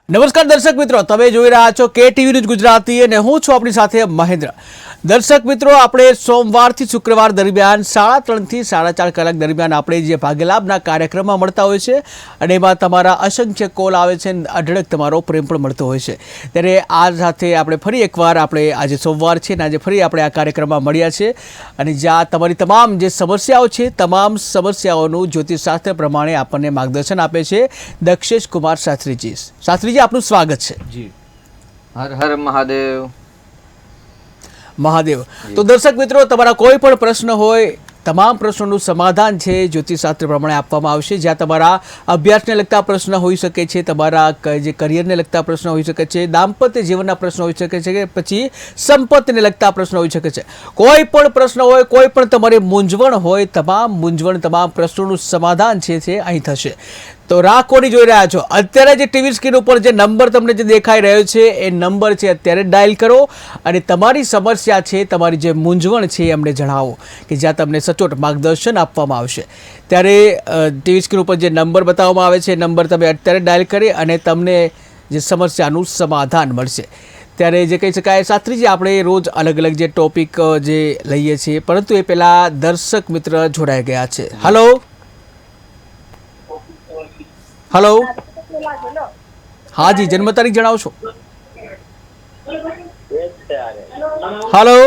નમસ્કાર દર્શક મિત્રો, તમે જોઈ રહ્યા છો કે ટીવી ન્યૂઝ ગુજરાતી અને હું છું આપણી સાથે મહેન્દ્ર. દર્શક મિત્રો, આપણે સોમવારથી શુક્રવાર દરમિયાન 3:30 થી 4:30 કલાક દરમિયાન આપણે જે ભાગ્યલાભના કાર્યક્રમમાં મળતા હોય છે અને એમાં તમારા અસંખ્ય કોલ આવે છે અને અઢળક તમારો પ્રેમ પણ મળતો હોય છે. ત્યારે આ સાથે આપણે ફરી એકવાર આપણે આજે સોમવાર છે અને આજે ફરી આપણે આ કાર્યક્રમમાં મળ્યા છે અને જ્યાં તમારી તમામ જે સમસ્યાઓ છે તમામ સમસ્યાઓનું જ્યોતિષશાસ્ત્ર પ્રમાણે આપણને માર્ગદર્શન આપે છે દક્ષેશ કુમાર શાસ્ત્રીજી. શાસ્ત્રીજી, આપનું સ્વાગત છે. જી, હર હર મહાદેવ. મહાદેવ. તો દર્શક મિત્રો, તમારા કોઈ પણ પ્રશ્ન હોય, તમામ પ્રશ્નોનું સમાધાન છે જ્યોતિષશાસ્ત્ર પ્રમાણે આપવામાં આવશે. જ્યાં તમારા અભ્યાસને લગતા પ્રશ્ન હોઈ શકે છે, તમારા જે કરિયરને લગતા પ્રશ્ન હોઈ શકે છે, દાંપત્ય જીવનના પ્રશ્નો હોઈ શકે છે, કે પછી સંપત્તિને લગતા પ્રશ્નો હોઈ શકે છે. કોઈ પણ પ્રશ્ન હોય, કોઈ પણ તમારી મૂંઝવણ હોય, તમામ પ્રશ્નોનું સમાધાન છે તે અહીં થશે. તો રાહ કોની જોઈ રહ્યા છો? અત્યારે જે ટીવી સ્ક્રીન ઉપર જે નંબર તમને જે દેખાઈ રહ્યો છે એ નંબર છે, અત્યારે ડાયલ કરો અને તમારી સમસ્યા છે, તમારી જે મૂંઝવણ છે એમને જણાવો કે જ્યાં તમને સચોટ માર્ગદર્શન આપવામાં આવશે. ત્યારે ટીવી સ્ક્રીન ઉપર જે નંબર બતાવવામાં આવે છે એ નંબર તમે અત્યારે ડાયલ કરી અને તમને જે સમસ્યાનું સમાધાન મળશે. ત્યારે જે કહી શકાય શાસ્ત્રીજી, આપણે રોજ અલગ અલગ જે ટોપિક જે લઈએ છીએ, પરંતુ એ પહેલાં દર્શક મિત્ર જોડાઈ ગયા છે. Hello hello. હાજી, જન્મ તારીખ જણાવશો? હલો.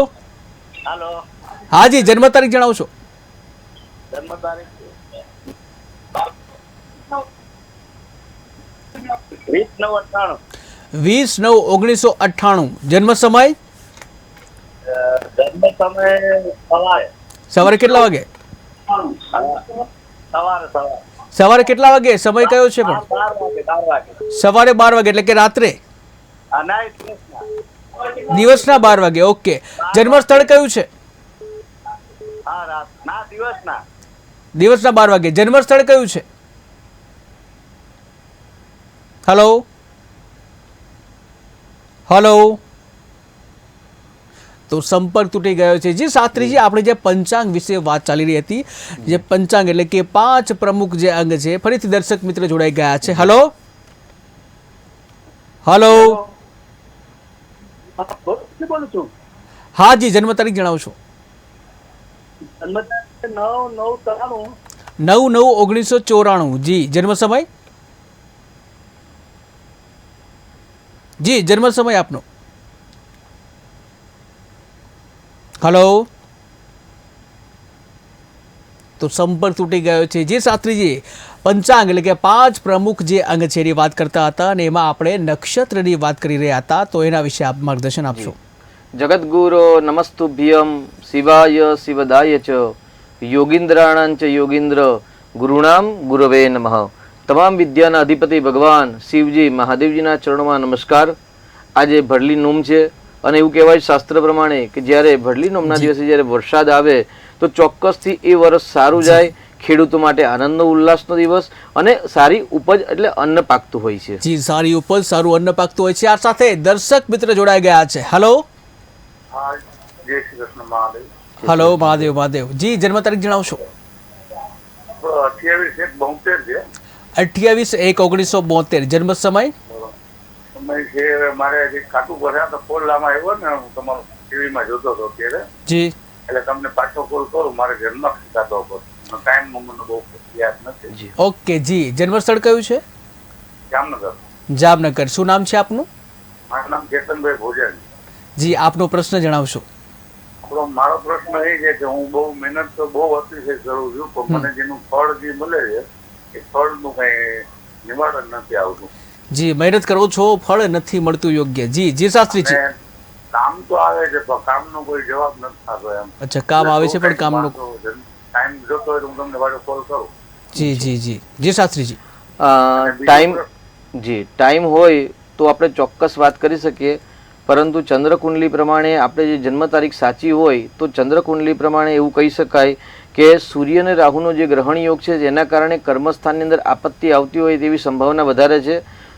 હાજી, જન્મ તારીખ જણાવશો? 20/9/1998. જન્મ સમય? સવારે કેટલા વાગે? સવારે કેટલા વાગે? સમય કયો છે? પણ સવારે 12 વાગે એટલે કે રાત્રે? દિવસના 12 વાગે. ઓકે. જન્મ સ્થળ કયું છે? દિવસના 12 વાગે. જન્મ સ્થળ કયું છે? Hello hello. તો સંપર્ક તૂટી ગયો છે. જી શાસ્ત્રીજી, આપણે જે પંચાંગ વિશે વાત ચાલી રહી હતી, જે પંચાંગ એટલે કે 5 પ્રમુખ જે અંગ છે, ફરીથી દર્શક મિત્ર જોડાઈ ગયા છે. Hello hello. હા જી, જન્મ તારીખ જણાવશો? 9/9/1994. જી, જન્મ સમય? જી, જન્મ સમય આપનો? હલો. તો સંપર્ક તૂટી ગયો છે. જે શાસ્ત્રીજી, પંચાંગ એટલે કે 5 પ્રમુખ જે અંગ છે એની વાત કરતા હતા અને એમાં આપણે નક્ષત્રની વાત કરી રહ્યા હતા, તો એના વિશે આપ માર્ગદર્શન આપશો? જગદગુરો નમસ્તુભ્યમ શિવાય શિવદાય ચ યોગીન્દ્રાણાં ચ યોગીન્દ્ર ગુરુણામ ગુરવે નમઃ. તમામ વિદ્યાના અધિપતિ ભગવાન શિવજી મહાદેવજીના ચરણોમાં નમસ્કાર. આજે ભરલી નોમ છે અને એવું કહેવાય શાસ્ત્ર પ્રમાણે કે જ્યારે ભરલી નોમના દિવસે જ્યારે વરસાદ આવે તો ચોક્કસથી એ વર્ષ સારું જાય, ખેડૂતો માટે આનંદનો ઉલ્લાસનો દિવસ અને સારી ઉપજ એટલે અન્ન પાકતું હોય છે. જી, સારી ઉપજ, સારું અન્ન પાકતું હોય છે. આ સાથે દર્શક મિત્ર જોડાઈ ગયા છે. હલો. જય શ્રી કૃષ્ણ મહાદેવ. હલો મહાદેવ. મહાદેવ જી, જન્મ તારીખ જણાવશો? 28/1/72 છે. 28/1/1972. જન્મ સમય? સમય છે મારે જે ખાતું ભર્યા તો કોલ લામાં આવ્યો ને, હું તમારો ટીવીમાં જોતો હતો અત્યારે, જી, એટલે તમને પાછો કોલ કરું. મારે જન્મ ખાતો હતો, ટાઈમ મને બહુ યાદ નથી. ઓકે જી. જન્મ સ્થળ કયું છે? જામનગર. જામનગર. શું નામ છે આપનું? મારું નામ કેતનભાઈ ભોજાણી. જી, આપનો પ્રશ્ન જણાવશો? મારો પ્રશ્ન એ છે કે હું બહુ મહેનત તો બહુ અતિશય કરું છું, પણ મને જેનું ફળ જે મળે છે એ ફળનું કઈ નિવારણ નથી આવતું. જી, મહેનત કરો છો, ફળ નથી મળતું યોગ્ય. જી જી શાસ્ત્રીજી. કામ તો આવે છે પણ કામનો કોઈ જવાબ નથી થતો એમ. અચ્છા, કામ આવે છે પણ કામનો ટાઈમ જોતો હોય તો હું તમને પાછો કોલ કરું. જી જી જી જી શાસ્ત્રીજી. ટાઈમ હોય તો આપણે ચોક્કસ વાત કરી શકીએ, પરંતુ ચંદ્રકુંડલી પ્રમાણે આપણે જે જન્મ તારીખ સાચી હોય તો ચંદ્રકુંડલી પ્રમાણે એવું કહી શકાય કે સૂર્ય અને રાહુનો જે ગ્રહણ યોગ છે જેના કારણે કર્મસ્થાનની અંદર આપત્તિ આવતી હોય તેવી સંભાવના વધારે છે.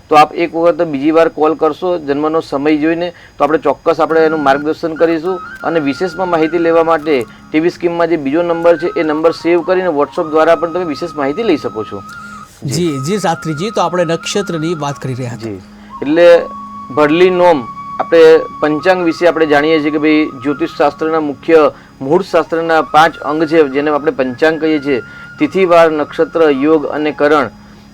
તો આપ એક વખત બીજી વાર કોલ કરશો જન્મનો સમય જોઈને તો આપણે ચોક્કસ આપણે એનું માર્ગદર્શન કરીશું. અને વિશેષમાં માહિતી લેવા માટે ટીવી સ્કીમમાં જે બીજો નંબર છે એ નંબર સેવ કરીને વોટ્સઅપ દ્વારા પણ તમે વિશેષ માહિતી લઈ શકો છો. જી જી શાસ્ત્રીજી, તો આપણે નક્ષત્રની વાત કરી રહ્યા હતા. જી, એટલે ભડલી નોમ આપણે પંચાંગ વિશે આપણે જાણીએ છીએ કે ભાઈ જ્યોતિષ શાસ્ત્રના મુખ્ય મૂળ શાસ્ત્રના 5 અંગ છે જેને આપણે પંચાંગ કહીએ છીએ, તિથિવાર, નક્ષત્ર, યોગ અને કરણ.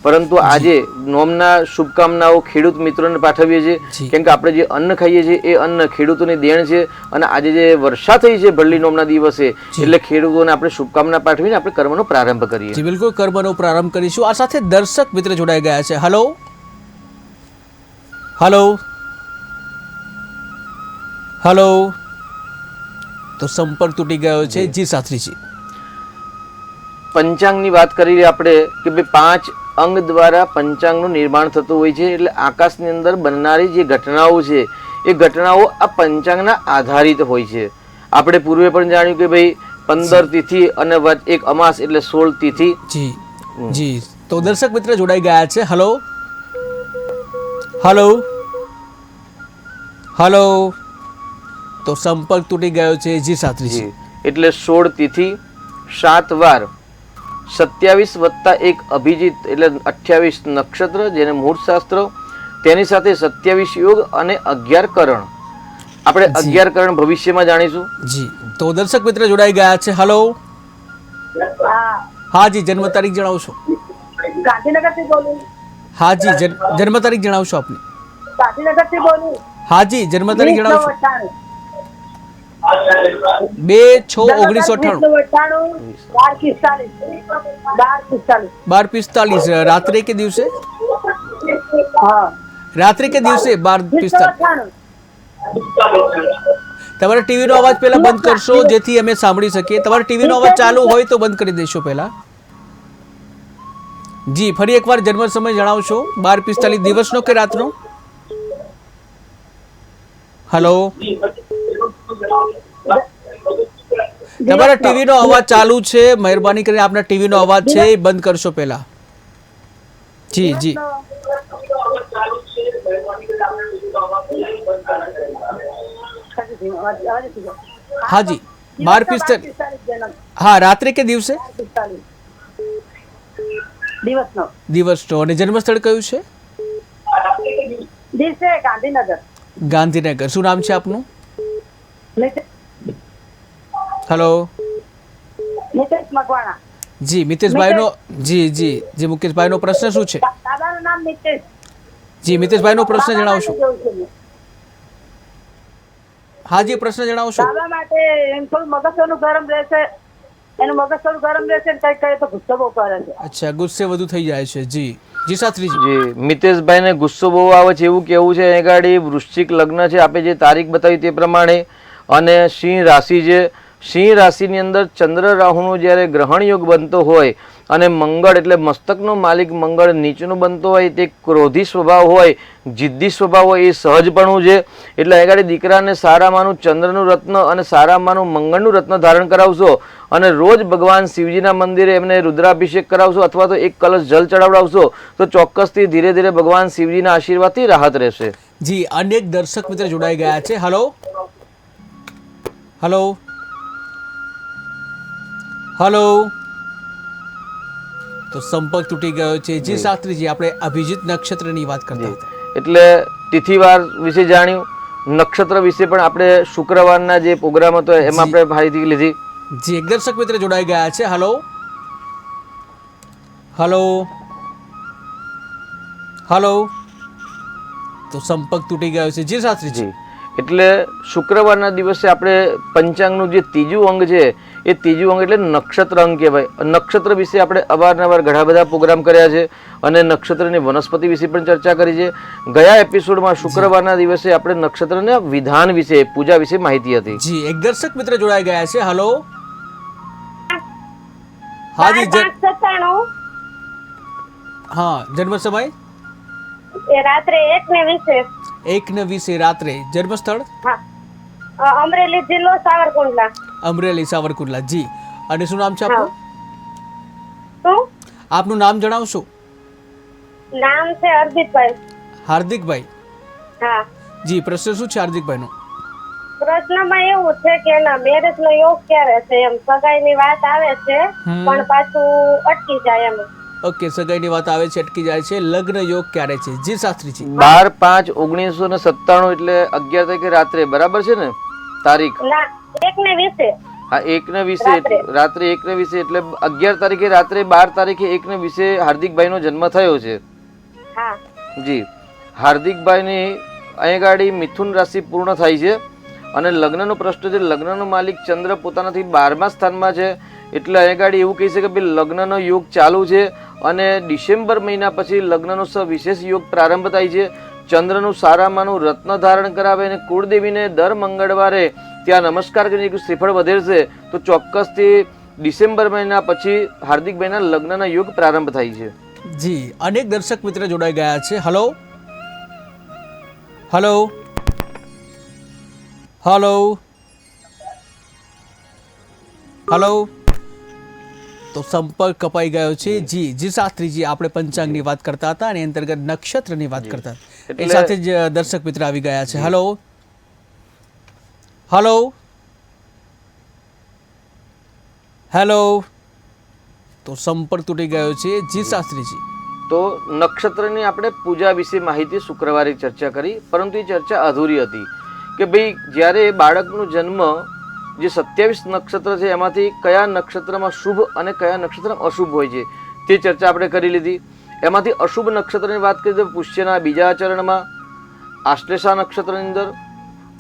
પરંતુ આજે નોમના શુભકામનાઓ ખેડૂત મિત્રોને પાઠવીએ છીએ, કેમ કે આપણે જે અન્ન ખાઈએ છીએ એ અન્ન ખેડૂતોની દેણ છે. અને આજે જે વર્ષા થઈ છે ભડલી નોમના દિવસે, એટલે ખેડૂતોને આપણે શુભકામના પાઠવીને આપણે કર્મનો પ્રારંભ કરીએ. જી બિલકુલ, કર્મનો પ્રારંભ કરીશું. આ સાથે દર્શક મિત્ર જોડાઈ ગયા છે. Hello hello hello. તો સંપર્ક તૂટી ગયો છે. જી શાસ્ત્રીજી, પંચાંગની વાત કરી આપણે કે ભાઈ 5 અંગ દ્વારા પંચાંગનું નિર્માણ થતું હોય છે. એટલે આકાશની અંદર બનનારી જે ઘટનાઓ છે એ ઘટનાઓ આ પંચાંગના આધારિત હોય છે. આપણે પૂર્વે પણ જાણ્યું કે ભાઈ 15 તિથિ અને એક અમાસ એટલે 16 તિથિ. જી જી. તો દર્શક મિત્ર જોડાઈ ગયા છે. Hello hello hello. તો સંપર્ક તૂટી ગયો છે. જી શાસ્ત્રીજી, એટલે 16 તિથિ, 7 વાર, 27 વત્તા 1 અભિજીત એટલે 28 નક્ષત્ર જેને મૂળ શાસ્ત્ર, તેની સાથે 27 યોગ અને 11 કરણ. આપણે 11 કરણ ભવિષ્યમાં જાણીશું. જી. તો દર્શક મિત્ર જોડાઈ ગયા છે. હલો હા જી, જન્મ તારીખ જણાવશો? ગાંધીનગરથી બોલું. હા જી, જન્મ તારીખ જણાવશો આપની? ગાંધીનગરથી બોલું. હા જી, જન્મ તારીખ જણાવશો? 2/6/1998. રાત્રે કે દિવસે? રાત્રે કે દિવસે 12:45. તમારા ટીવી નો અવાજ પહેલા બંધ કરશો જેથી અમે સાંભળી શકીએ. તમારા ટીવી નો અવાજ ચાલુ હોય તો બંધ કરી દેશો પહેલા. જી, ફરી એકવાર જન્મ સમય જણાવશો? 12:45 દિવસનો કે રાતનો? હલો, તમારા ટીવી નો અવાજ ચાલુ છે, મહેરબાની કરીને આપના ટીવી નો અવાજ છે એ બંધ કરશો પહેલા. જી જી. હા જી, 12:45. હા, રાત્રે કે દિવસે? દિવસનો. અને જન્મ સ્થળ કયું છે? ગાંધીનગર. ગાંધીનગર. શું નામ છે આપનું? હેલો. મિતેશ મકવાણા. જી, મિતેશભાઈ નો. જી જી જી. મુકેશભાઈ નો પ્રશ્ન શું છે? દાદાનું નામ મિતેશ. જી, મિતેશભાઈ નો પ્રશ્ન જણાવશો? હા જી, પ્રશ્ન જણાવશો? દાદા માટે એમ થોડું મગજ થોડું ગરમ રહેશે, એનું મગજ થોડું ગરમ રહેશે ને કઈ કહે તો ગુસ્સો બહુ કરે છે. અચ્છા, ગુસ્સે વધુ થઈ જાય છે. જી જી શાસ્ત્રીજી. જી, મિતેશભાઈને ગુસ્સો બહુ આવે છે એવું કેવું છે. એ ગાડી વૃશ્ચિક લગ્ન છે, આપણે જે તારીખ બતાવી તે પ્રમાણે. અને સિંહ રાશિ છે. સિંહ રાશિની અંદર ચંદ્ર રાહુનો જ્યારે ગ્રહણ યોગ બનતો હોય અને મંગળ એટલે મસ્તકનો માલિક મંગળ નીચનો બનતો હોય, તે ક્રોધી સ્વભાવ હોય, જિદ્દી સ્વભાવ હોય, એ સહજપણું છે. એટલે આગળ દીકરાને સારામાંનું ચંદ્રનું રત્ન અને સારામાંનું મંગળનું રત્ન ધારણ કરાવશો અને રોજ ભગવાન શિવજીના મંદિરે એમને રુદ્રાભિષેક કરાવશો અથવા તો એક કલશ જલ ચડાવડાવશો તો ચોક્કસથી ધીરે ધીરે ભગવાન શિવજીના આશીર્વાદથી રાહત રહેશે. જી, અનેક દર્શક મિત્ર જોડાઈ ગયા છે. Hello hello hello. તો સંપર્ક તૂટી ગયો છે. જી શાસ્ત્રીજી, આપણે અભિજીત નક્ષત્રની વાત કરતા હતા. એટલે તિથિવાર વિશે જાણ્યું, નક્ષત્ર વિશે પણ આપણે શુક્રવારના જે પ્રોગ્રામ હતો એમાં આપણે માહિતી લીધી. જી, એક દર્શક મિત્ર જોડાઈ ગયા છે. Hello hello hello. તો સંપર્ક તૂટી ગયો છે. જી શાસ્ત્રીજી. એટલે શુક્રવારના દિવસે આપણે પંચાંગનું જે ત્રીજું અંગ છે એ ત્રીજું અંગ એટલે નક્ષત્ર અંગ કહેવાય. નક્ષત્ર વિશે આપણે અવારનવાર ઘણા બધા પ્રોગ્રામ કર્યા છે અને નક્ષત્રની વનસ્પતિ વિશે પણ ચર્ચા કરી છે. ગયા એપિસોડમાં શુક્રવારના દિવસે આપણે નક્ષત્રના વિધાન વિશે, પૂજા વિશે માહિતી હતી. જી, એક દર્શક મિત્ર જોડાઈ ગયા છે. હલો હા જી. હા, જન્મ સમય? રાત્રે 1:20. 1:20 રાત્રે. જન્મ સ્થળ? અમરેલી જિલ્લો સાવરકુંડલા. અમરેલી સાવરકુંડલા. જી. અને શું નામ છે આપનું? શું આપનું નામ જણાવશો? નામ છે હાર્દિકભાઈ. હાર્દિકભાઈ. હા જી, પ્રશ્ન શું છે હાર્દિકભાઈનો? પ્રશ્નમાં એવું છે કે એના મેરેજ નો યોગ ક્યારે છે, એમ સગાઈ ની વાત આવે છે પણ પાછું અટકી જાય એમ. ઓકે, સગાઈની વાત આવે છે અટકી જાય છે. લગ્ન યોગ ક્યારે છે? જી શાસ્ત્રીજી. 12/5/1997 એટલે 11 તારીખે રાત્રે, બરાબર છે ને તારીખ? ના 1:20. હા, 1:20 રાત્રે 1:20 એટલે 11 તારીખે રાત્રે 12 તારીખે 1:20 હાર્દિકભાઈ નો જન્મ થયો છે. હા જી, હાર્દિકભાઈની અહીં ગાડી મિથુન રાશિ પૂર્ણ થાય છે અને લગ્નનો પ્રશ્ન છે. લગ્નનો માલિક ચંદ્ર પોતાનાથી 12મા સ્થાનમાં છે એટલે અહીં ગાડી એવું કહી શકે કે લગ્નનો યોગ ચાલુ છે અને ડિસેમ્બર મહિના પછી લગ્નનો વિશેષ યોગ પ્રારંભ થાય છે. ચંદ્રનું સારામાંનું રત્ન ધારણ કરાવે અને કુળદેવીને દર મંગળવારે ત્યાં નમસ્કાર કરીને શ્રીફળ વધેરશે તો ચોક્કસથી ડિસેમ્બર મહિના પછી હાર્દિકભાઈના લગ્નના યોગ પ્રારંભ થાય છે. જી, અનેક દર્શક મિત્ર જોડાઈ ગયા છે. Hello hello hello hello. તો સંપર્ક કપાઈ ગયો છે. જી જી શાસ્ત્રીજી, આપણે પંચાંગની વાત કરતા હતા અને અંતર્ગત નક્ષત્રની વાત કરતા હતા. એ સાથે જ દર્શક મિત્ર આવી ગયા છે. Hello hello hello. તો સંપર્ક તૂટી ગયો છે. જી શાસ્ત્રીજી. તો નક્ષત્રની આપણે પૂજા વિશે માહિતી શુક્રવારે ચર્ચા કરી, પરંતુ એ ચર્ચા અધૂરી હતી કે ભાઈ જ્યારે બાળકનો જન્મ જે 27 નક્ષત્ર છે એમાંથી કયા નક્ષત્રમાં શુભ અને કયા નક્ષત્રમાં અશુભ હોય છે તે ચર્ચા આપણે કરી લીધી. એમાંથી અશુભ નક્ષત્રની વાત કરીએ તો પુષ્યના બીજા ચરણમાં, આશ્લેષા નક્ષત્રની અંદર,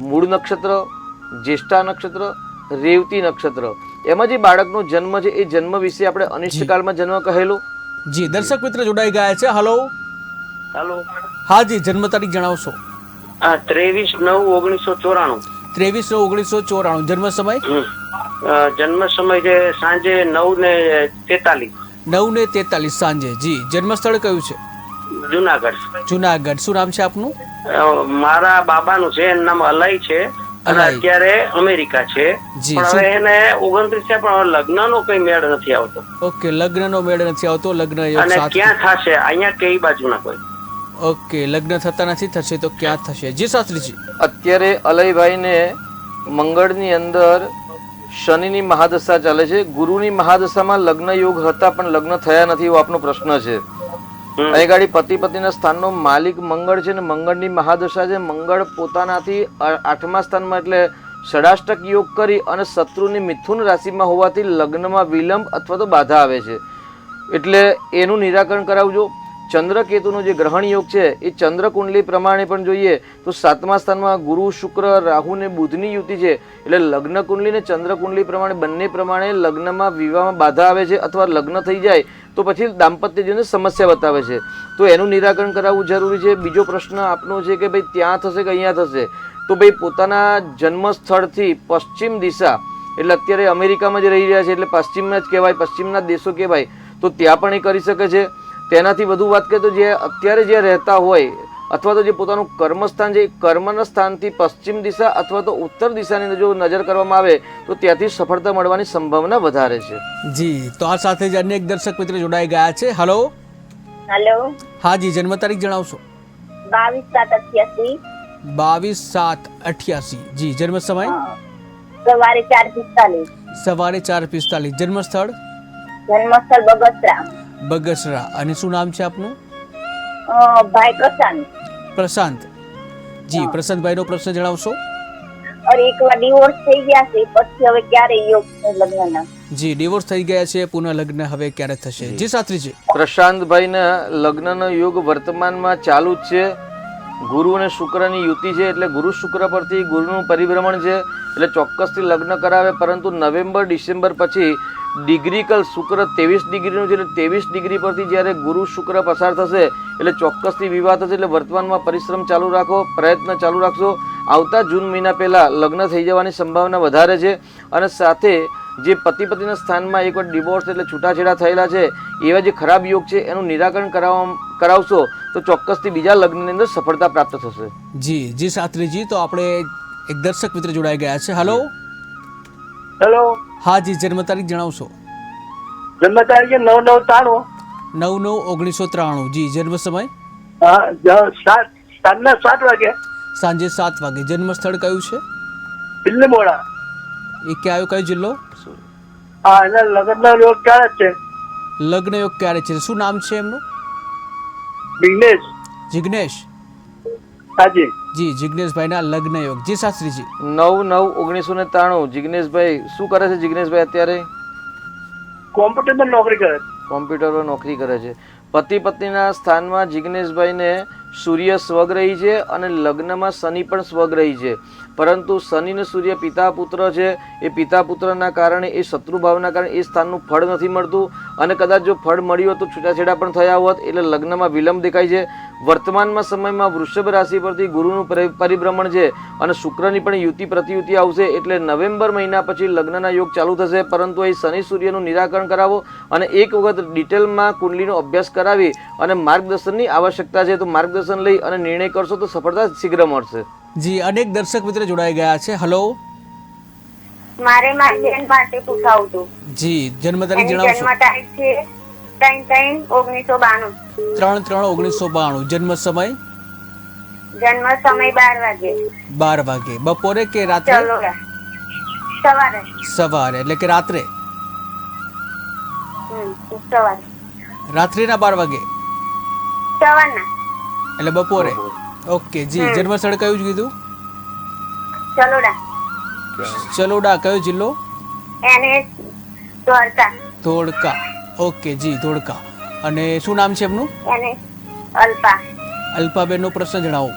મૂળ નક્ષત્ર, જ્યેષ્ઠા નક્ષત્ર, રેવતી નક્ષત્ર, એમાં જે બાળકનો જન્મ છે એ જન્મ વિશે આપણે અનિષ્ટકાળમાં જન્મ કહેલો. જી, દર્શક મિત્ર જોડાઈ ગયા છે. Hello hello. હા જી, જન્મ તારીખ જણાવશો? 23/9/1994. 23/9/1994. જન્મ સમય? જન્મ સમય છે સાંજે 9:43. 9:43 સાંજે. જી, જન્મ સ્થળ કયું છે? જુનાગઢ. જુનાગઢ. શું નામ છે આપનું? મારા બાબાનું છે, એનું નામ અલય છે અને અત્યારે અમેરિકા છે. પણ હવે એને 29 છે પણ લગ્નનો કઈ મેળ નથી આવતો. ઓકે, લગ્નનો મેળ નથી આવતો. લગ્ન યોગ અને સાથ. ક્યાં થશે? અહીંયા કઈ બાજુના કોઈ? ઓકે, લગ્ન થતા નથી, થશે તો ક્યાં થશે? જી શાસ્ત્રીજી. અત્યારે અલયભાઈને મંગળની અંદર શનિની મહાદશા ચાલે છે. ગુરુની મહાદશામાં લગ્ન યોગ હતા પણ લગ્ન થયા નથી એવો આપનો પ્રશ્ન છે. અહીં ગાડી પતિ પત્નીના સ્થાનનો માલિક મંગળ છે ને મંગળની મહાદશા છે. મંગળ પોતાનાથી 8મા સ્થાનમાં એટલે ષડાષ્ટક યોગ કરી અને શત્રુની મિથુન રાશિમાં હોવાથી લગ્નમાં વિલંબ અથવા તો બાધા આવે છે. એટલે એનું નિરાકરણ કરાવજો. ચંદ્રકેતુનો જે ગ્રહણ યોગ છે એ ચંદ્ર કુંડલી પ્રમાણે પણ જોઈએ તો 7મા સ્થાનમાં ગુરુ, શુક્ર, રાહુ ને બુધની યુતિ છે. એટલે લગ્ન કુંડલી ને ચંદ્ર કુંડલી પ્રમાણે બંને પ્રમાણે લગ્નમાં વિવાહમાં બાધા આવે છે અથવા લગ્ન થઈ જાય તો પછી દાંપત્ય જીવનને સમસ્યા બતાવે છે. તો એનું નિરાકરણ કરાવવું જરૂરી છે. બીજો પ્રશ્ન આપનો છે કે ભાઈ ત્યાં થશે કે અહીંયા થશે? તો ભાઈ પોતાના જન્મ સ્થળથી પશ્ચિમ દિશા, એટલે અત્યારે અમેરિકામાં જ રહી રહ્યા છે એટલે પશ્ચિમના જ કહેવાય, પશ્ચિમના દેશો કહેવાય, તો ત્યાં પણ એ કરી શકે છે. તેનાથી વધુ વાત કરીએ તો જે અત્યારે જે રહેતા હોય અથવા તો જે પોતાનું કર્મસ્થાન છે એ કર્મના સ્થાનથી પશ્ચિમ દિશા અથવા તો ઉત્તર દિશાની જો નજર કરવામાં આવે તો ત્યાંથી સફળતા મળવાની સંભાવના વધારે છે. જી, તો આ સાથે જ અનેક દર્શક મિત્ર જોડાઈ ગયા છે. Hello hello. હા જી, જન્મ તારીખ જણાવશો? 22/7/88. 22/7/88. જી, જન્મ સમય? સવારે 4:45. સવારે 4:45. જન્મ સ્થળ? જન્મસ્થળ બગસરા. બગસરા. અને શું નામ છે આપનું? ભાઈ પ્રશાંત. પ્રશાંત. જી, પ્રશાંતભાઈનો પ્રશ્ન જણાવશો? અરે એકવાર ડિવોર્સ થઈ ગયા છે પછી હવે ક્યારે યોગ છે લગ્નના? જી, ડિવોર્સ થઈ ગયા છે, પુનઃ લગ્ન હવે ક્યારે થશે? જી શાસ્ત્રીજી. પ્રશાંતભાઈના લગ્નનો યોગ વર્તમાનમાં ચાલુ જ છે. ગુરુ અને શુક્રની યુતિ છે એટલે ગુરુ શુક્ર પરથી ગુરુનું પરિભ્રમણ છે એટલે ચોક્કસથી લગ્ન કરાવે. પરંતુ નવેમ્બર ડિસેમ્બર પછી ડિગ્રીકલ શુક્ર 23 ડિગ્રીનું છે એટલે 23 ડિગ્રી પરથી જ્યારે ગુરુ શુક્ર પસાર થશે એટલે ચોક્કસથી વિવાહ થશે. એટલે વર્તમાનમાં પરિશ્રમ ચાલુ રાખો, પ્રયત્ન ચાલુ રાખશો. આવતા જૂન મહિના પહેલાં લગ્ન થઈ જવાની સંભાવના વધારે છે. અને સાથે જે પતિ પત્નીના સ્થાનમાં એકવાર ડિવોર્સ એટલે છૂટાછેડા થયેલા છે એવા જે ખરાબ યોગ છે એનું નિરાકરણ કરાવશો તો ચોક્કસથી બીજા લગ્નની અંદર સફળતા પ્રાપ્ત થશે. જી જી શાસ્ત્રીજી, તો આપણે એક દર્શક મિત્ર જોડાઈ ગયા છે. Hello hello. હા જી, જન્મ તારીખ જણાવશો? જન્મ તારીખ 9/9/93. 9/9/1993. જી, જન્મ સમય? સાંજના 7 વાગે. સાંજે 7 વાગે. જન્મ સ્થળ કયું છે? બિલ્લીમોરા. એ ક્યાં આવ્યો, કયો જિલ્લો? હા, એના લગ્નનો યોગ ક્યારે છે? લગ્ન યોગ ક્યારે છે? શું નામ છે એમનું? બિઝનેસ. જિગ્નેશ. હાજી. જી, જિગ્નેશભાઈના લગ્ન યોગ. જી શાસ્ત્રીજી. 9/9/1993 જિગ્નેશભાઈ શું કરે છે? જિગ્નેશભાઈ અત્યારે કોમ્પ્યુટર પર નોકરી કરે. કોમ્પ્યુટર પર નોકરી કરે છે. પતિ પત્નીના સ્થાનમાં જિગ્નેશભાઈને સૂર્ય સ્વગ્રહી છે અને લગ્નમાં શનિ પણ સ્વગ્રહી છે, પરંતુ શનિ ને સૂર્ય પિતા પુત્ર છે. એ પિતા પુત્રના કારણે, એ શત્રુભાવના કારણે એ સ્થાનનું ફળ નથી મળતું, અને કદાચ જો ફળ મળ્યું હોત તો છૂટાછેડા પણ થયા હોત, એટલે લગ્નમાં વિલંબ દેખાય છે. વર્તમાનમાં સમયમાં વૃષભ રાશિ પરથી ગુરુનું પરિભ્રમણ છે અને શુક્રની પણ યુતિ પ્રતિયુતિ આવશે, એટલે નવેમ્બર મહિના પછી લગ્નના યોગ ચાલુ થશે. પરંતુ અહીં શનિ સૂર્યનું નિરાકરણ કરાવો અને એક વખત ડિટેલમાં કુંડલીનો અભ્યાસ કરાવી અને માર્ગદર્શનની આવશ્યકતા છે, તો માર્ગદર્શન લઈ અને નિર્ણય કરશો તો સફળતા શીઘ્ર મળશે. જી, અનેક દર્શક મિત્ર જોડાઈ ગયા છે. હલો, મારે મારી બેન માટે પૂછાવું હતું. જી, જન્મ તારીખ એની જણાવશો? જન્મ તારીખ છે 3/3/1992. 3/3/1992. જન્મ સમય? જન્મ સમય 12 વાગે. 12 વાગે. બપોરે કે રાત્રે? ચલોડા. સવારે. સવારે એટલે કે રાત્રે? સવારે. રાત્રિના 12 વાગે સવારના. એટલે બપોરે. ઓકે જી. જન્મ સ્થળ કયું કીધું? ચલોડા. ચલોડા. કયો જિલ્લો? એને દ્વારકા. ધોળકા. ઓકે જી, ધોળકા. અને શું નામ છે એમનું? એને અલ્પા. અલ્પાબેનનો પ્રશ્ન જણાવો.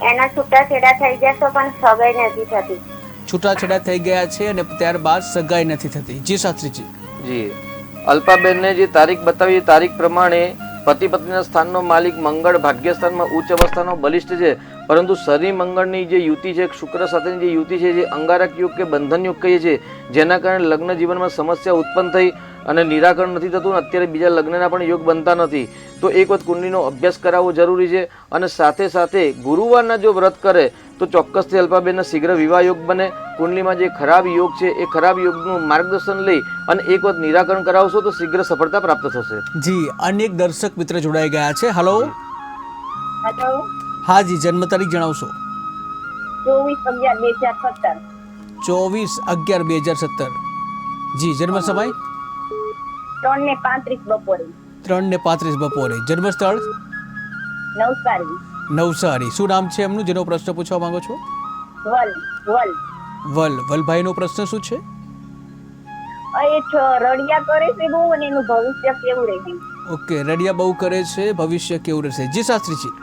એના છૂટાછેડા થઈ ગયા તો પણ સગાઈ નથી થતી. છૂટાછેડા થઈ ગયા છે અને ત્યારબાદ સગાઈ નથી થતી. જી શાસ્ત્રીજી. જી, અલ્પાબેનને જે તારીખ બતાવી એ તારીખ પ્રમાણે પતિ પત્નીના સ્થાનનો માલિક મંગળ ભાગ્યસ્થાનમાં ઉચ્ચ અવસ્થાનો બલિષ્ઠ છે, પરંતુ શનિ મંગળની જે યુતિ છે, શુક્ર સાથેની જે યુતિ છે, જે અંગારક યુગ કે બંધન યુગ કહીએ છીએ, જેના કારણે લગ્ન જીવનમાં સમસ્યા ઉત્પન્ન થઈ અને નિરાકરણ નથી થતું, અત્યારે બીજા લગ્નના પણ યોગ બનતા નથી. તો એક વખત કુંડલીનો અભ્યાસ કરાવવો જરૂરી છે, અને સાથે સાથે ગુરુવારના જો વ્રત કરે તો ચોક્કસથી અલ્પાબેનના શીઘ્ર વિવાહ યોગ બને. કુંડલીમાં જે ખરાબ યોગ છે એ ખરાબ યોગનું માર્ગદર્શન લઈ અને એક વખત નિરાકરણ કરાવશો તો શીઘ્ર સફળતા પ્રાપ્ત થશે. જી, અનેક દર્શક મિત્ર જોડાઈ ગયા છે. હલો. હેલો. હા જી, જન્મ તારીખ જણાવશો? 24/11/2017. 24/11/2017. જી, જન્મ સમય? 3:35 બપોરે. 3:35 બપોરે. જન્મ સ્થળ? નવસારી. નવસારી. શું નામ છે એમનું જેનો પ્રશ્ન પૂછવા માંગો છો? વલભાઈનો પ્રશ્ન શું છે? રડિયા કરે છે બહુ, અને એનું ભવિષ્ય કેવું રહેશે? ઓકે, રડિયા બહુ કરે છે, ભવિષ્ય કેવું રહેશે? જી શાસ્ત્રીજી.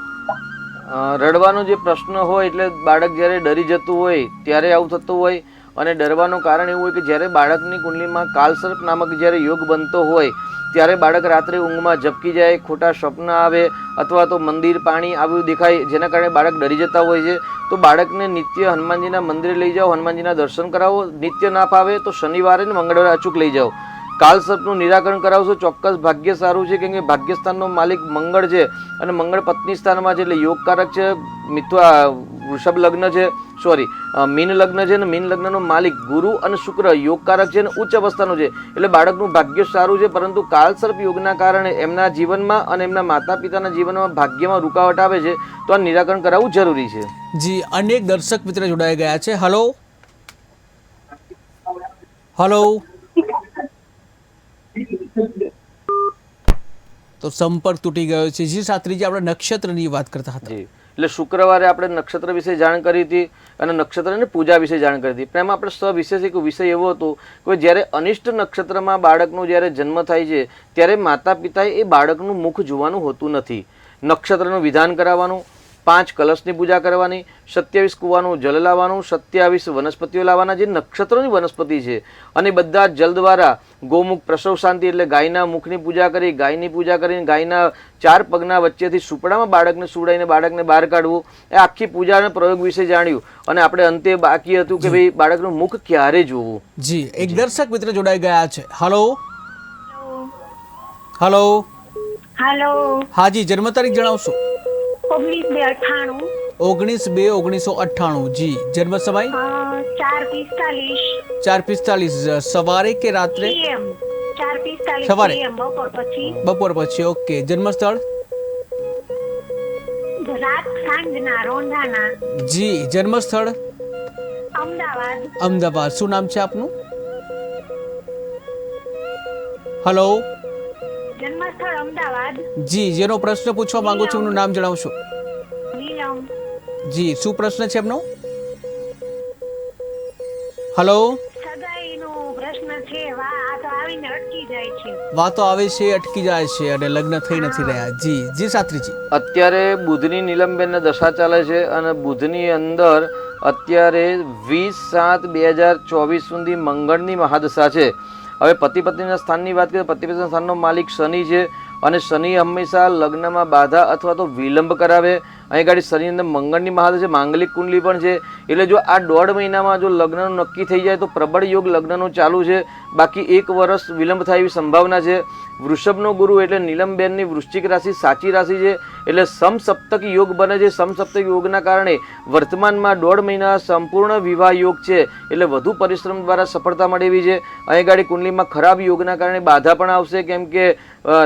રડવાનો જે પ્રશ્ન હોય એટલે બાળક જ્યારે ડરી જતું હોય ત્યારે આવું થતું હોય, અને ડરવાનું કારણ એવું હોય કે જ્યારે બાળકની કુંડલીમાં કાલસર્પ નામક જ્યારે યોગ બનતો હોય ત્યારે બાળક રાત્રે ઊંઘમાં ઝબકી જાય, ખોટા સ્વપ્ન આવે, અથવા તો મંદિર પાણી આવ્યું દેખાય, જેના કારણે બાળક ડરી જતા હોય છે. તો બાળકને નિત્ય હનુમાનજીના મંદિરે લઈ જાઓ, હનુમાનજીના દર્શન કરાવો. નિત્ય ના ફાવે તો શનિવારે ને મંગળવારે અચૂક લઈ જાઓ. કાલસર્પનું નિરાકરણ કરાવશો ચોક્કસ ભાગ્ય સારું છે, કેમ કે ભાગ્યસ્થાનનો માલિક મંગળ છે અને મંગળ પત્ની સ્થાનમાં છે, એટલે યોગકારક છે. વૃષભ લગ્ન છે, મીન લગ્ન છે, અને મીન લગ્નનો માલિક ગુરુ અને શુક્ર યોગકારક છે અને ઉચ્ચ અવસ્થાનો છે, એટલે બાળકનું ભાગ્ય સારું છે. પરંતુ કાલસર્પ યોગના કારણે એમના જીવનમાં અને એમના માતા પિતાના જીવનમાં ભાગ્યમાં રૂકાવટ આવે છે, તો આ નિરાકરણ કરાવવું જરૂરી છે. જી, અનેક દર્શક મિત્ર જોડાઈ ગયા છે. હલો. હલો. તો સંપર્ક તૂટી ગયો છે. જી શાસ્ત્રીજી, આપણે નક્ષત્રની વાત કરતા હતા. જી, એટલે શુક્રવારે આપણે નક્ષત્ર વિશે જાણ કરી હતી અને નક્ષત્રની પૂજા વિશે જાણ કરી હતી. પણ એમાં આપણે સવિશેષ એક વિષય એવો હતો કે જ્યારે અનિષ્ટ નક્ષત્રમાં બાળકનો જ્યારે જન્મ થાય છે ત્યારે માતા પિતાએ એ બાળકનું મુખ જોવાનું હોતું નથી. નક્ષત્રનું વિધાન કરાવવાનું, 5 કલશની પૂજા કરવાની, 27 કૂવાનું જલ લાવવાનું, 27 વનસ્પતિઓ લાવવાના, જે નક્ષત્રોની વનસ્પતિ છે, અને બધા જલ દ્વારા ગૌમુખ પ્રસવ શાંતિ એટલે ગાયના મુખની પૂજા કરી, ગાયની પૂજા કરીને ગાયના 4 પગના વચ્ચેથી સુપડામાં બાળકને સુડાઈને બાળકને બહાર કાઢવું, એ આખી પૂજાના પ્રયોગ વિશે જાણ્યું. અને આપણે અંતે બાકી હતું કે ભાઈ બાળકનું મુખ ક્યારે જોવું. જી, એક દર્શક મિત્ર જોડાઈ ગયા છે. હલો. હલો. હેલો. હાજી, જન્મ તારીખ જણાવશો? 19/98. 19/2/1998. જી, જન્મ સમય? 4:45. 4:45. સવારે કે રાત્રે? PM. 4:45 સવારે. PM બપોર પછી. બપોર પછી. ઓકે, જન્મ સ્થળ? રાત સાંજના રોંધાના. જી, જન્મ સ્થળ? અમદાવાદ. અમદાવાદ. શું નામ છે આપનું? હલો, જન્મસ્થળ અમદાવાદ. જી, જેનો પ્રશ્ન પૂછવા માંગુ છું એમનું નામ જણાવશો? નીલમ. જી, શું પ્રશ્ન છે એમનો? હલો, સગાઈનો પ્રશ્ન છે. આ તો આવીને અટકી જાય છે. વાતો આવે છે, અટકી જાય છે અને લગ્ન થઈ નથી રહ્યા. જી જી શાસ્ત્રીજી. અત્યારે બુધની નીલમબેનને દશા ચાલે છે અને બુધની અંદર અત્યારે 20/7/2024 સુધી મંગળની મહાદશા છે. હવે પતિ પત્નીના સ્થાનની વાત કરીએ, પતિ પત્નીના સ્થાનનો માલિક શનિ છે અને શનિ હંમેશા લગ્નમાં બાધા અથવા તો વિલંબ કરાવે. અહીં ગાડી શનિ અંદર મંગળની મહાદશા છે, માંગલિક કુંડલી પણ છે. એટલે જો આ 1.5 મહિનામાં જો લગ્નનું નક્કી થઈ જાય તો પ્રબળ યોગ લગ્નનો ચાલુ છે. બાકી 1 વર્ષ વિલંબ થાય એવી સંભાવના છે. વૃષભનો ગુરુ એટલે નીલમબેનની વૃશ્ચિક રાશિ સાચી રાશિ છે, એટલે સમસપ્તક યોગ બને છે. સમસપ્તક યોગના કારણે વર્તમાનમાં 1.5 મહિના સંપૂર્ણ વિવાહ યોગ છે, એટલે વધુ પરિશ્રમ દ્વારા સફળતા મળે એવી છે. અહીં ગાડી કુંડલીમાં ખરાબ યોગના કારણે બાધા પણ આવશે, કેમ કે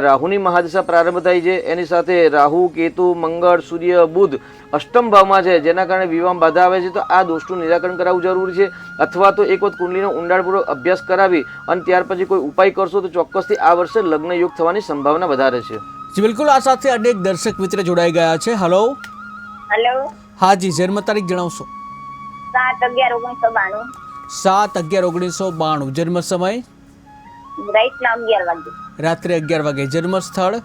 રાહુની મહાદશા પ્રારંભ થાય છે. એની સાથે રાહુ, કેતુ, મંગળ, સૂર્ય, બુધ અષ્ટમ ભાવમાં છે, જેના કારણે વિવાહમાં બાધા આવે છે. તો આ દોષનું નિરાકરણ કરાવવું જરૂરી છે, અથવા તો એક વખત કુંડલીનો ઊંડાણપૂર્વક અભ્યાસ કરાવી અને ત્યાર પછી કોઈ ઉપાય કરશો તો ચોક્કસથી આ વર્ષે લગ્ન યોગ થવાની સંભાવના વધારે છે. જી બિલકુલ. આ સાથે અનેક દર્શક મિત્ર જોડાઈ ગયા છે. Hello, hello. હા જી, જન્મ તારીખ જણાવશો? 7/11/1992. 7/11/1992. જન્મ સમય? રાતના 11 વાગે. રાત્રે 11 વાગે. જન્મ સ્થળ?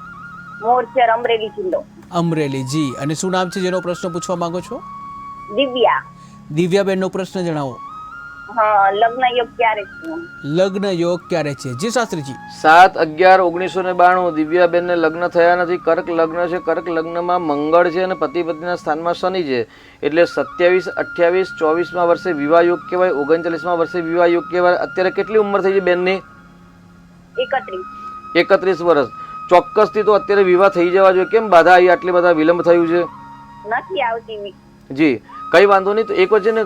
મોરચર, અમરેલી જિલ્લો. અમરેલી. જી, અને શું નામ છે જેનો પ્રશ્ન પૂછવા માંગો છો? દિવ્યા. દિવ્યાબેનનો પ્રશ્ન જણાવો. હા, લગ્ન યોગ ક્યારે છે? લગ્ન યોગ ક્યારે છે? જી શાસ્ત્રીજી. 7/11/1992 દિવ્યાબેનને લગ્ન થયા નથી. કર્ક લગ્ન છે. કર્ક લગ્નમાં મંગળ છે અને પતિ પત્નીના સ્થાનમાં શનિ છે, એટલે 27, 28, 24માં વર્ષે વિવાહ યોગ કહેવાય. 39માં વર્ષે વિવાહ યોગ કહેવાય. અત્યારે કેટલી ઉંમર થઈ છે બેનની? 31. 31 વર્ષ. ચોક્કસથી તો અત્યારે વિવાહ થઈ જવા જોઈએ. કેમ બાધા આવી, આટલી બધા વિલંબ થયું છે? નથી આવતી. જી, કઈ વાંધો નહીં. તો એક વચ્ચે ને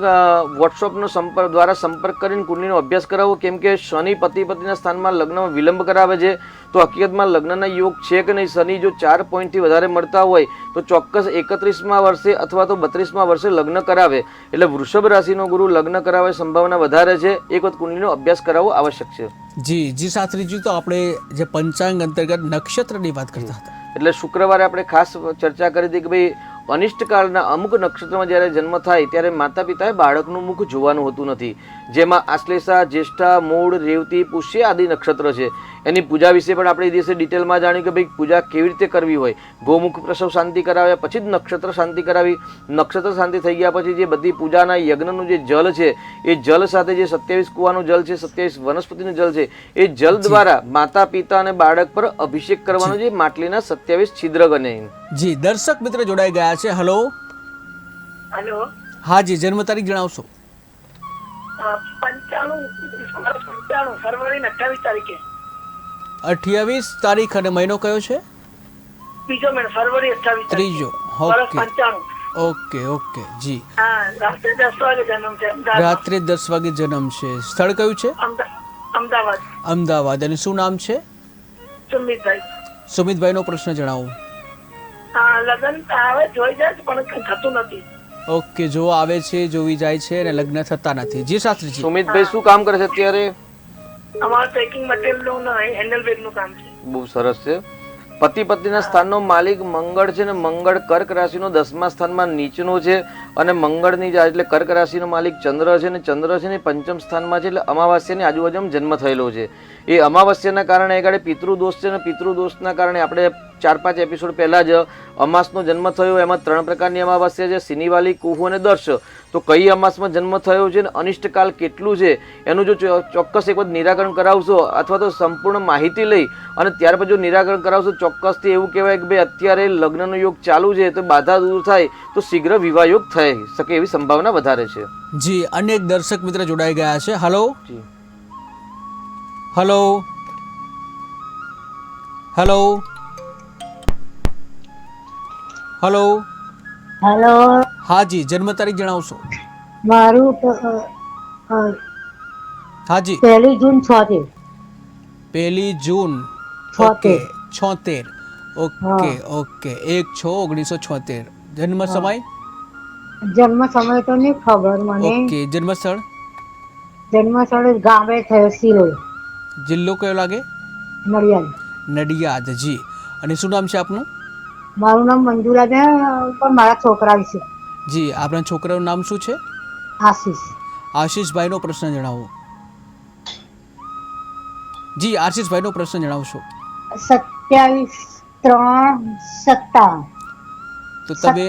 વોટ્સઅપનો સંપર્ક દ્વારા સંપર્ક કરીને કુંડલીનો અભ્યાસ કરાવો, કેમ કે શનિ પતિ પત્નીના સ્થાનમાં લગ્નમાં વિલંબ કરાવે છે. તો હકીકતમાં લગ્નના યોગ છે કે નહીં? શનિ જો 4 પોઈન્ટથી વધારે મળતા હોય તો ચોક્કસ 31માં વર્ષે અથવા તો 32માં વર્ષે લગ્ન કરાવે. એટલે વૃષભ રાશિનો ગુરુ લગ્ન કરાવે સંભાવના વધારે છે. એક વખત કુંડલીનો અભ્યાસ કરાવવો આવશ્યક છે. જી જી શાસ્ત્રીજી. તો આપણે જે પંચાંગ અંતર્ગત નક્ષત્રની વાત કરતા હતા, એટલે શુક્રવારે આપણે ખાસ ચર્ચા કરી હતી કે ભાઈ અનિષ્ટકાળના અમુક નક્ષત્રમાં જ્યારે જન્મ થાય ત્યારે માતા પિતાએ બાળકનું મુખ જોવાનું હોતું નથી. જેમાં આશ્લેષા, જ્યેષ્ઠા, મૂળ, રેવતી, પુષ્ય આદિ નક્ષત્ર છે. એની પૂજા વિશે પણ આપણે એ દિવસે ડિટેલમાં જાણ્યું કે ભાઈ પૂજા કેવી રીતે કરવી હોય. ગૌમુખ પ્રસવ શાંતિ કરાવ્યા પછી જ નક્ષત્ર શાંતિ કરાવી. નક્ષત્ર શાંતિ થઈ ગયા પછી જે બધી પૂજાના યજ્ઞનું જે જલ છે એ જલ સાથે જે 27 કુવાનું જલ છે, 27 વનસ્પતિનું જલ છે, એ જલ દ્વારા માતા પિતા અને બાળક પર અભિષેક કરવાનો છે. માટલીના 27 છિદ્ર ગણે. જી, દર્શક મિત્ર જોડાઈ ગયા છે. Hello, hello. હા જી, જન્મ તારીખ જણાવશો? 95 ફરવરી 28 તારીખે. 28 તારીખ અને મહિનો કયો છે? બીજો મહિનો ફરવરી 28 ત્રીજો. વર્ષ ઓકે 95. Okay okay. જી, હા, રાત્રે 10 વાગે જન્મ છે. અમદાવાદ. રાત્રે 10 વાગે જન્મ છે. સ્થળ કયું છે? અમદાવાદ. અમદાવાદ. અને શું નામ છે? સુમિતભાઈ. સુમિતભાઈનો પ્રશ્ન જણાવો. હા, લગ્ન આવે જોઈ જાય છે પણ કંઈ થતું નથી. ઓકે, જો આવે છે, જોવી જાય છે અને લગ્ન થતા નથી. જી શાસ્ત્રીજી. સુમિતભાઈ શું કામ કરે છે અત્યારે? અમારે પેકિંગ મટીરિયલનું હેન્ડલ બેગનું કામ છે. બહુ સરસ છે. પતિ પત્નીના સ્થાનનો માલિક મંગળ છે ને મંગળ કર્ક રાશિનો 10મા સ્થાનમાં નીચનો છે અને મંગળની એટલે કર્ક રાશિનો માલિક ચંદ્ર છે ને ચંદ્ર છે ને 5મ સ્થાનમાં છે, એટલે અમાવાસ્યાની આજુબાજુમાં જન્મ થયેલો છે. એ અમાવાસ્યાના કારણે આગળ પિતૃદોષ છે ને પિતૃદોષના કારણે આપણે 4-5 એપિસોડ પહેલા જ અમાસનો જન્મ થયો. એમાં 3 પ્રકારની અમાવાસ્યા છે, સિનિવાલી, કુહુ અને દર્શ. તો કઈ અમાસમાં જન્મ થયો છે ને અનિષ્ટકાલ કેટલું છે એનું જો ચોક્કસ એક વખત નિરાકરણ કરાવશો અથવા તો સંપૂર્ણ માહિતી લઈ અને ત્યાર પછી જો નિરાકરણ કરાવશો ચોક્કસથી એવું કહેવાય કે ભાઈ અત્યારે લગ્નનો યોગ ચાલુ છે તો બાધા દૂર થાય તો શીઘ્ર વિવાહ યોગ થઈ શકે એવી સંભાવના વધારે છે. જી, અનેક દર્શક મિત્ર જોડાઈ ગયા છે. હલો, જી, હલો, હલો, હલો. હેલો. હા જી, જન્મ તારીખ જણાવશો? મારું હા જી. 1 જૂન 76. 1 જૂન. ઓકે, 76. Okay okay. 1/6/1976. જન્મ સમય? જન્મ સમય તો નહીં ખબર મને. ઓકે. જન્મ સ્થળ? જન્મ સ્થળ ગામે થયો સિરોડ. જિલ્લો કયો લાગે? નડિયાદ. નડિયાદ જી. અને શું નામ છે આપનું? મારું નામ મંજુલા છે, પણ મારા છોકરા વિશે જી. આપણા છોકરાનું નામ શું છે? આશીષ. આશીષભાઈનો પ્રશ્ન જણાવો. જી, આશીષભાઈનો પ્રશ્ન જણાવશો. 27/3/57. તો તમે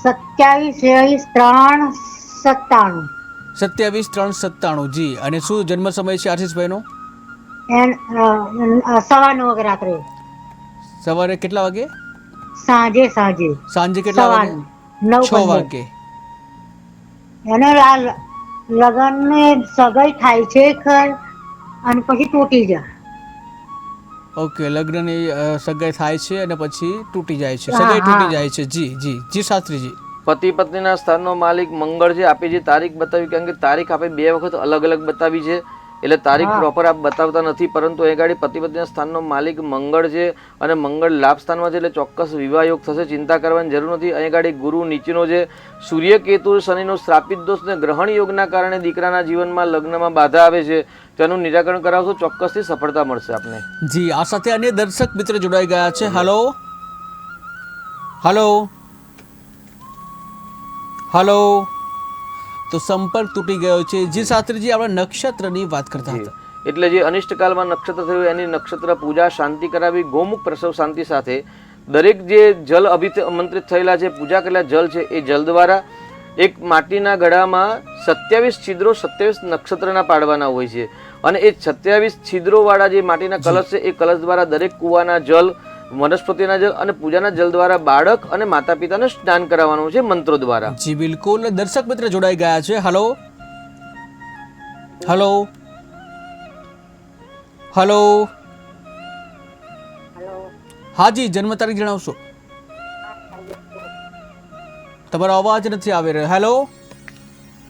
27/3/57. 27/3/97 જી. અને શું જન્મ સમય છે આશીષભાઈનો? સવા 9 વાગે રાત્રે, સવારે કેટલા વાગે? સાંજે સાંજે કેટલા વાગે? 6 વાગે. એને લગન ને સગાઈ થાય છે ખર, અને પછી તૂટી જાય. ઓકે, લગ્નની સગાઈ થાય છે અને પછી તૂટી જાય છે, સગાઈ તૂટી જાય છે. જી જી જી શાસ્ત્રીજી. પતિ પત્નીના સ્થાનનો માલિક મંગળ છે. આપે જે તારીખ બતાવી, કારણ કે તારીખ આપણે 2 વખત અલગ અલગ બતાવી છે, એટલે તારીખ પ્રોપર આપ બતાવતા નથી, પરંતુ એ ગાડી પતિ પત્નીના સ્થાનનો માલિક મંગળ છે અને મંગળ લાભ સ્થાનમાં છે, એટલે ચોક્કસ વિવાહ યોગ થશે. ચિંતા કરવાની જરૂર નથી. અહીં ગાડી ગુરુ નીચેનો છે, સૂર્ય કેતુ શનિનો શ્રાપિત દોષ ને ગ્રહણ યોગના કારણે દીકરાના જીવનમાં લગ્નમાં બાધા આવે છે. તેનું નિરાકરણ કરાવશો, ચોક્કસથી સફળતા મળશે આપને. જી. આ સાથે અન્ય દર્શક મિત્ર જોડાઈ ગયા છે. Hello hello hello. તો સંપર્ક તૂટી ગયો છે. જી શાસ્ત્રીજી, આપણે નક્ષત્રની વાત કરતા હતા. એટલે જે અનિષ્ટકાલમાં નક્ષત્ર થયું એની નક્ષત્ર પૂજા શાંતિ કરાવી, ગૌમુખ પ્રસવ શાંતિ સાથે દરેક જે જલ અભિમંત્રિત થયેલા છે, પૂજા કરેલા જલ છે, એ જલ દ્વારા એક માટીના ઘડામાં 27 છિદ્રો 27 નક્ષત્રના પાડવાના હોય છે, અને એ 27 છિદ્રો વાળા જે માટીના કલશ છે, એ કલશ દ્વારા દરેક કુવાના જલ, વનસ્પતિના જલ અને પૂજાના જલ દ્વારા બાળક અને માતા પિતાને સ્નાન કરાવવાનું છે મંત્રો દ્વારા. જી બિલકુલ. દર્શક મિત્ર જોડાઈ ગયા છે. Hello hello hello. હા જી, જન્મ તારીખ જણાવશો. તમારો અવાજ નથી આવી રહ્યો. હેલો.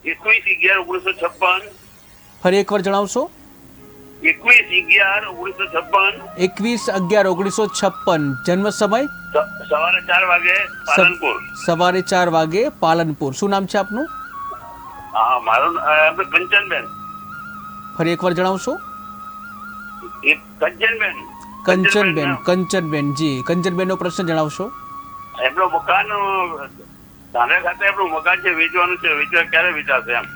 21/11/1956. ફરી એકવાર જણાવશો. 21/11/1956. 21/11/1956. જન્મ સમય? સવારે 4 વાગે પાલનપુર. સવારે 4 વાગે પાલનપુર. શું નામ છે આપનું? હા, મારું આપણે કંચનબેન. ફરી એકવાર જણાવશો. કંચનબેન. કંચનબેન જી. કંચનબેનનો પ્રશ્ન જણાવશો. એમનું મકાન ધાનેરા ખાતે એમનું મકાન છે, વેચવાનું છે, વેચવા ક્યારે વેચાશે એમ?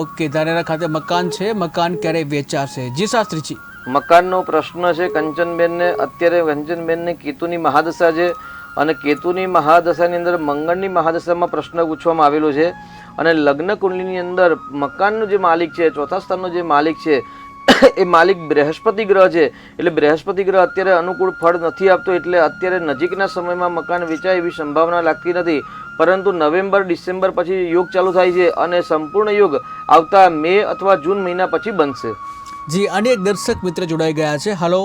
ઓકે, ધાનેરા ખાતે મકાન છે, મકાન ક્યારે વેચાશે? જી શાસ્ત્રીજી. મકાનનો પ્રશ્ન છે કંચનબેનને. અત્યારે કંચનબેનને કેતુની મહાદશા છે, અને કેતુની મહાદશાની અંદર મંગળની મહાદશામાં પ્રશ્ન પૂછવામાં આવેલો છે, અને લગ્ન કુંડલીની અંદર મકાનનો જે માલિક છે, ચોથા સ્થાનનો જે માલિક છે, એ માલિક બૃહસ્પતિ ગ્રહ છે. એટલે બૃહસ્પતિ ગ્રહ અત્યારે અનુકૂળ ફળ નથી આપતો, એટલે અત્યારે નજીકના સમયમાં મકાન વેચાય એવી સંભાવના લાગતી નથી, પરંતુ નવેમ્બર ડિસેમ્બર પછી યોગ ચાલુ થાય છે, અને સંપૂર્ણ યોગ આવતા મે અથવા જૂન મહિના પછી બનશે. જી. અનેક દર્શક મિત્ર જોડાઈ ગયા છે. હલો.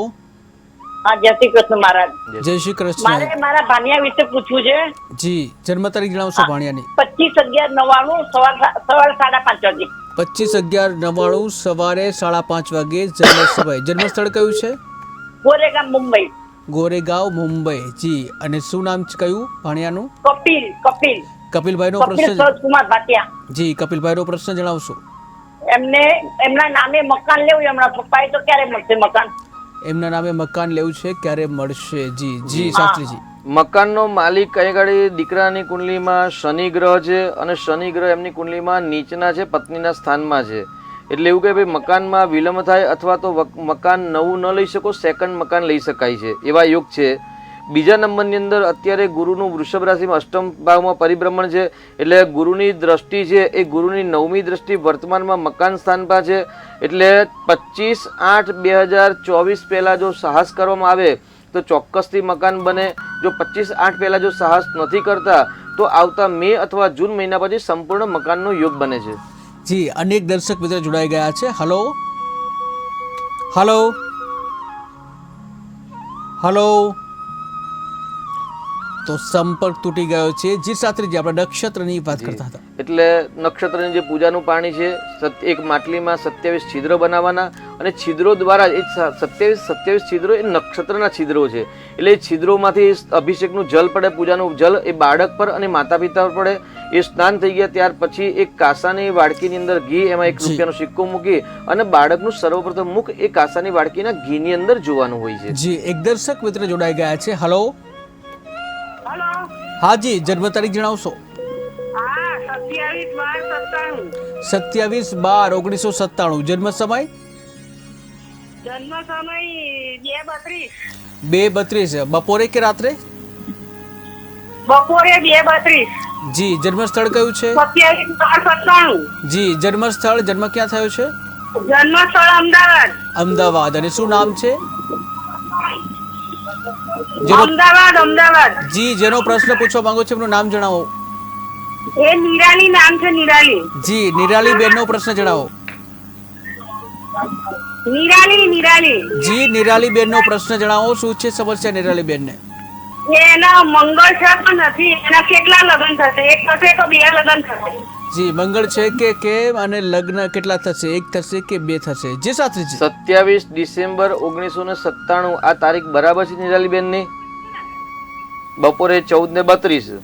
હા, જય શ્રી કૃષ્ણ મહારાજ. જય શ્રી કૃષ્ણ. મારે મારા ભાણિયા વિશે પૂછવું છે. જી. જન્મ તારીખ જણાવશો ભાણિયાની. 25/11/99 સવારે 5:30 વાગે. 25/11/99 સવારે 5:30 વાગે જન્મ સમય. જન્મ સ્થળ કયું છે? ગોરેગામ, મુંબઈ. ગોરેગાંવ, મુંબઈ. જી. અને શું નામ છે કયું ભાણિયાનું? કપિલ. કપિલભાઈનો કપિલ પ્રશ્ન. સરોજકુમાર ભાટિયા. જી. કપિલભાઈનો પ્રશ્ન જણાવશો. એમના નામે મકાન લેવું, એમના પપ્પાએ તો ક્યારે મળશે મકાન? એમના નામે મકાન લેવું છે, ક્યારે મળશે? જી જી શાસ્ત્રીજી. મકાનનો માલિક અહીં ગાડી દીકરાની કુંડલીમાં શનિ ગ્રહ છે, અને શનિ ગ્રહ એમની કુંડલીમાં નીચના છે, પત્નીના સ્થાનમાં છે. એટલે એવું કે ભાઈ મકાનમાં વિલંબ થાય, અથવા તો મકાન નવું ન લઈ શકો, સેકન્ડ મકાન લઈ શકાય છે, એવા યોગ છે. બીજા નંબરની અંદર અત્યારે ગુરુનું વૃષભ રાશિમાં અષ્ટમ ભાવમાં પરિભ્રમણ છે, એટલે ગુરુની દ્રષ્ટિ છે, એ ગુરુની 9મી દ્રષ્ટિ વર્તમાનમાં મકાન સ્થાન પર છે. એટલે 25/8/2024 પહેલા જો સાહસ કરવામાં આવે તો ચોક્કસથી મકાન બને. જો 25/8 પહેલા જો સાહસ નથી કરતા તો આવતા મે અથવા જૂન મહિના પછી સંપૂર્ણ મકાનનો યોગ બને છે. જી. અનેક દર્શક મિત્રો જોડાઈ ગયા છે. Hello hello hello. તો સંપર્ક તૂટી ગયો છે. જી શાસ્ત્રીજી, આપણે નક્ષત્રની વાત કરતા હતા. એટલે નક્ષત્રની જે પૂજાનું પાણી છે, એક માટલીમાં 27 છિદ્ર બનાવવાના, અને છિદ્રો દ્વારા એ 27 છિદ્રો એ નક્ષત્રના છિદ્રો છે. એટલે એ છિદ્રોમાંથી અભિષેકનું જલ પડે, પૂજાનું જલ એ બાળક પર અને માતા પિતા પર પડે. એ સ્નાન થઈ ગયા ત્યાર પછી એક કાસાની વાડકીની અંદર ઘી, એમાં 1 રૂપિયાનો સિક્કો મૂકી અને બાળકનું સર્વપ્રથમ મુખ એ કાસાની વાડકીના ઘીની અંદર જોવાનું હોય છે. જી, એક દર્શક મિત્ર જોડાઈ ગયા છે. હલો. હલો. હા જી, જન્મ તારીખ જણાવશો? હા, 27/12/1997. જન્મ સમય? જન્મ સમય 2:32. 2:32. બપોરે કે રાત્રે? બપોરે 2:32. જી, જન્મ સ્થળ કયું છે? 27/12/97. જી, જન્મ સ્થળ, જન્મ ક્યાં થયો છે? જન્મ સ્થળ અમદાવાદ. અમદાવાદ. અને શું નામ છે? અમદાવાદ. જી, જેનો પ્રશ્ન પૂછવા માંગો છો એમનું નામ જણાવો. એ નિરાલી નામ છે, નિરાલી. જી, નિરાલી બેન નો પ્રશ્ન જણાવો. નિરાલી. જી, નિરાલી બેન નો પ્રશ્ન જણાવો. શું છે સમસ્યા નિરાલી બેન ને? એના મંગળ છે પણ નથી. એના કેટલા લગ્ન થશે? 1 થશે કે 2 લગ્ન થશે? જી, મંગળ છે કે કેમ અને લગ્ન કેટલા થશે? 1 થશે કે 2 થશે? જી શાસ્ત્રીજી. 27 ડિસેમ્બર 1997 આ તારીખ બરાબર છે નિરાલીબેન ની? બપોરે 14:32.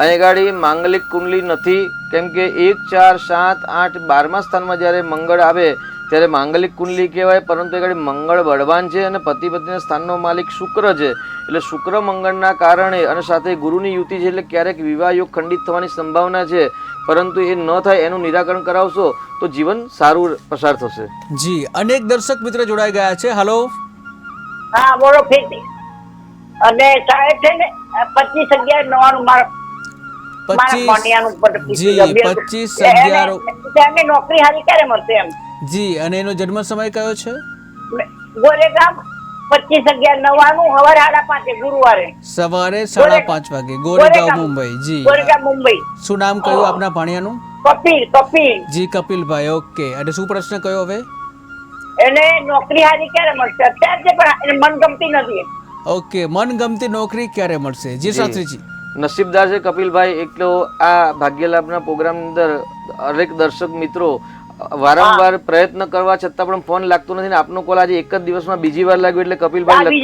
અહીં ગાડી માંગલિક કુંડલી નથી, કેમ કે 1, 4, 7, 8, 12મા સ્થાનમાં જ્યારે મંગળ આવે ત્યારે માંગલિક કુંડલી કહેવાય. પરંતુ એ ગાડી મંગળ બળવાન છે અને પતિ પત્નીના સ્થાનનો માલિક શુક્ર છે. એટલે શુક્ર મંગળના કારણે અને સાથે ગુરુની યુતિ છે, એટલે ક્યારેક વિવાહ યોગ ખંડિત થવાની સંભાવના છે. પરંતુ એ ન થાય એનું નિરાકરણ કરાવશો તો જીવન સારું પસાર થશે. જી, અનેક દર્શક મિત્ર જોડાઈ ગયા છે. હલો. હા બોલો ફેટી. અને સાહેબ છે ને 25/11/99 મારા 25. જી, 25/11. નોકરી હારી ક્યારે મળશે એમ? જી, અને એનો જન્મ સમય કયો છે? ગોરેગામ 25/11/99 સવારે 5:30 ગુરુવારે. સવારે 5:30 વાગે, ગોરેગાંવ, મુંબઈ. જી, ગોરેગામ મુંબઈ. શું નામ કયું આપના ભાણિયાનું? કપિલ. જી, કપિલભાઈ. ઓકે. અને શું પ્રશ્ન કયો હવે? એને નોકરી હારી ક્યારે મળશે? અત્યારે છે પણ એને મનગમતી નથી. ઓકે, મનગમતી નોકરી ક્યારે મળશે? જી શાસ્ત્રીજી. નસીબદાર છે કપિલભાઈ. એટલો આ ભાગ્યલાભના પ્રોગ્રામની અંદર દરેક દર્શક મિત્રો વારંવાર પ્રયત્ન કરવા છતાં પણ ફોન લાગતો નથી ને આપનો કોલ આજે એક જ દિવસમાં બીજી વાર લાગ્યો એટલે કપિલભાઈ લકી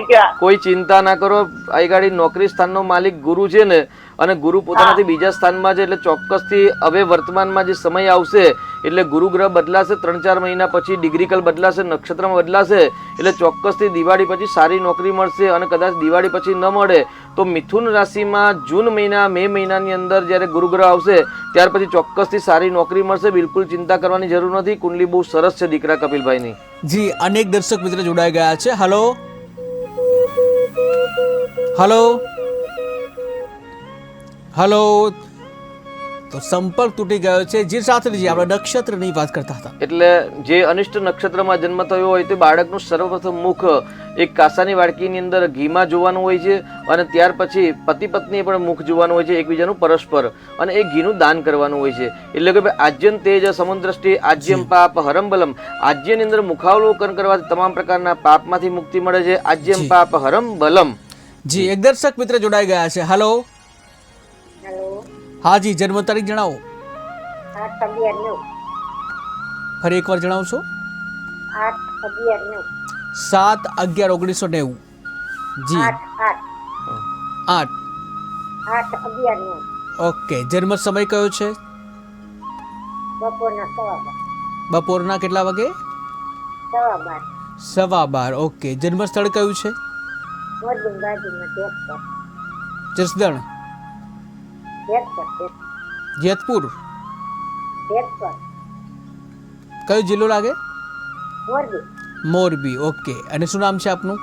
છે. કોઈ ચિંતા ના કરો. આ ગાડી નોકરી સ્થાનનો માલિક ગુરુ છે ને, અને ગુરુ પોતાનાથી બીજા સ્થાનમાં છે, એટલે ચોક્કસથી હવે વર્તમાનમાં જે સમય આવશે એટલે ગુરુ ગ્રહ બદલાશે. 3-4 મહિના પછી ડિગ્રીકલ બદલાશે, નક્ષત્રમાં બદલાશે. એટલે ચોક્કસથી દિવાળી પછી સારી નોકરી મળશે. અને કદાચ દિવાળી પછી ન મળે તો મિથુન રાશિમાં જૂન મહિના, મે મહિનાની અંદર જ્યારે ગુરુ ગ્રહ આવશે ત્યાર પછી ચોક્કસથી સારી નોકરી મળશે. બિલકુલ ચિંતા કરવાની જરૂર નથી. કુંડલી બહુ સરસ છે દીકરા કપિલભાઈની. જી, અનેક દર્શક મિત્ર જોડાઈ ગયા છે. હલો. તો સંપર્ક તૂટી ગયો છે. જી શાસ્ત્રીજી, આપણે નક્ષત્રની વાત કરતા હતા. એટલે જે અનિષ્ટ નક્ષત્રમાં જન્મ થયો હોય તે બાળકનું સર્વપ્રથમ મુખ એક કાસાની વાડકીની અંદર ઘીમાં જોવાનું હોય છે. અને ત્યાર પછી પતિ પત્નીએ પણ મુખ જોવાનું હોય છે એકબીજાનું પરસ્પર, અને એ ઘીનું દાન કરવાનું હોય છે. એટલે કે આજ્યન તેજ સમુદ્રષ્ટિ આજ્યમ પાપ હરમ બલમ. આજ્યની અંદર મુખાવલોકન કરવાથી તમામ પ્રકારના પાપમાંથી મુક્તિ મળે છે. આજ્યમ પાપ હરમ બલમ. જી, એક દર્શક મિત્ર જોડાઈ ગયા છે. હલો. હા જી, જન્મ તારીખ જણાવો. 8/11/9. ફરી એકવાર જણાવશો? 8/11/9. 7/11/1990. જી, 8/11/9. ઓકે. જન્મ સમય કયો છે? બપોરના 12:15. બપોરના કેટલા વાગે? 12:15. 12:15. ઓકે. જન્મ સ્થળ કયું છે? મોરબી બાજુમાં જેતપર. જસદણ, જેતપુર. કયો જિલ્લો લાગે? મોરબી. ઓકે. અને શું નામ છે આપનું?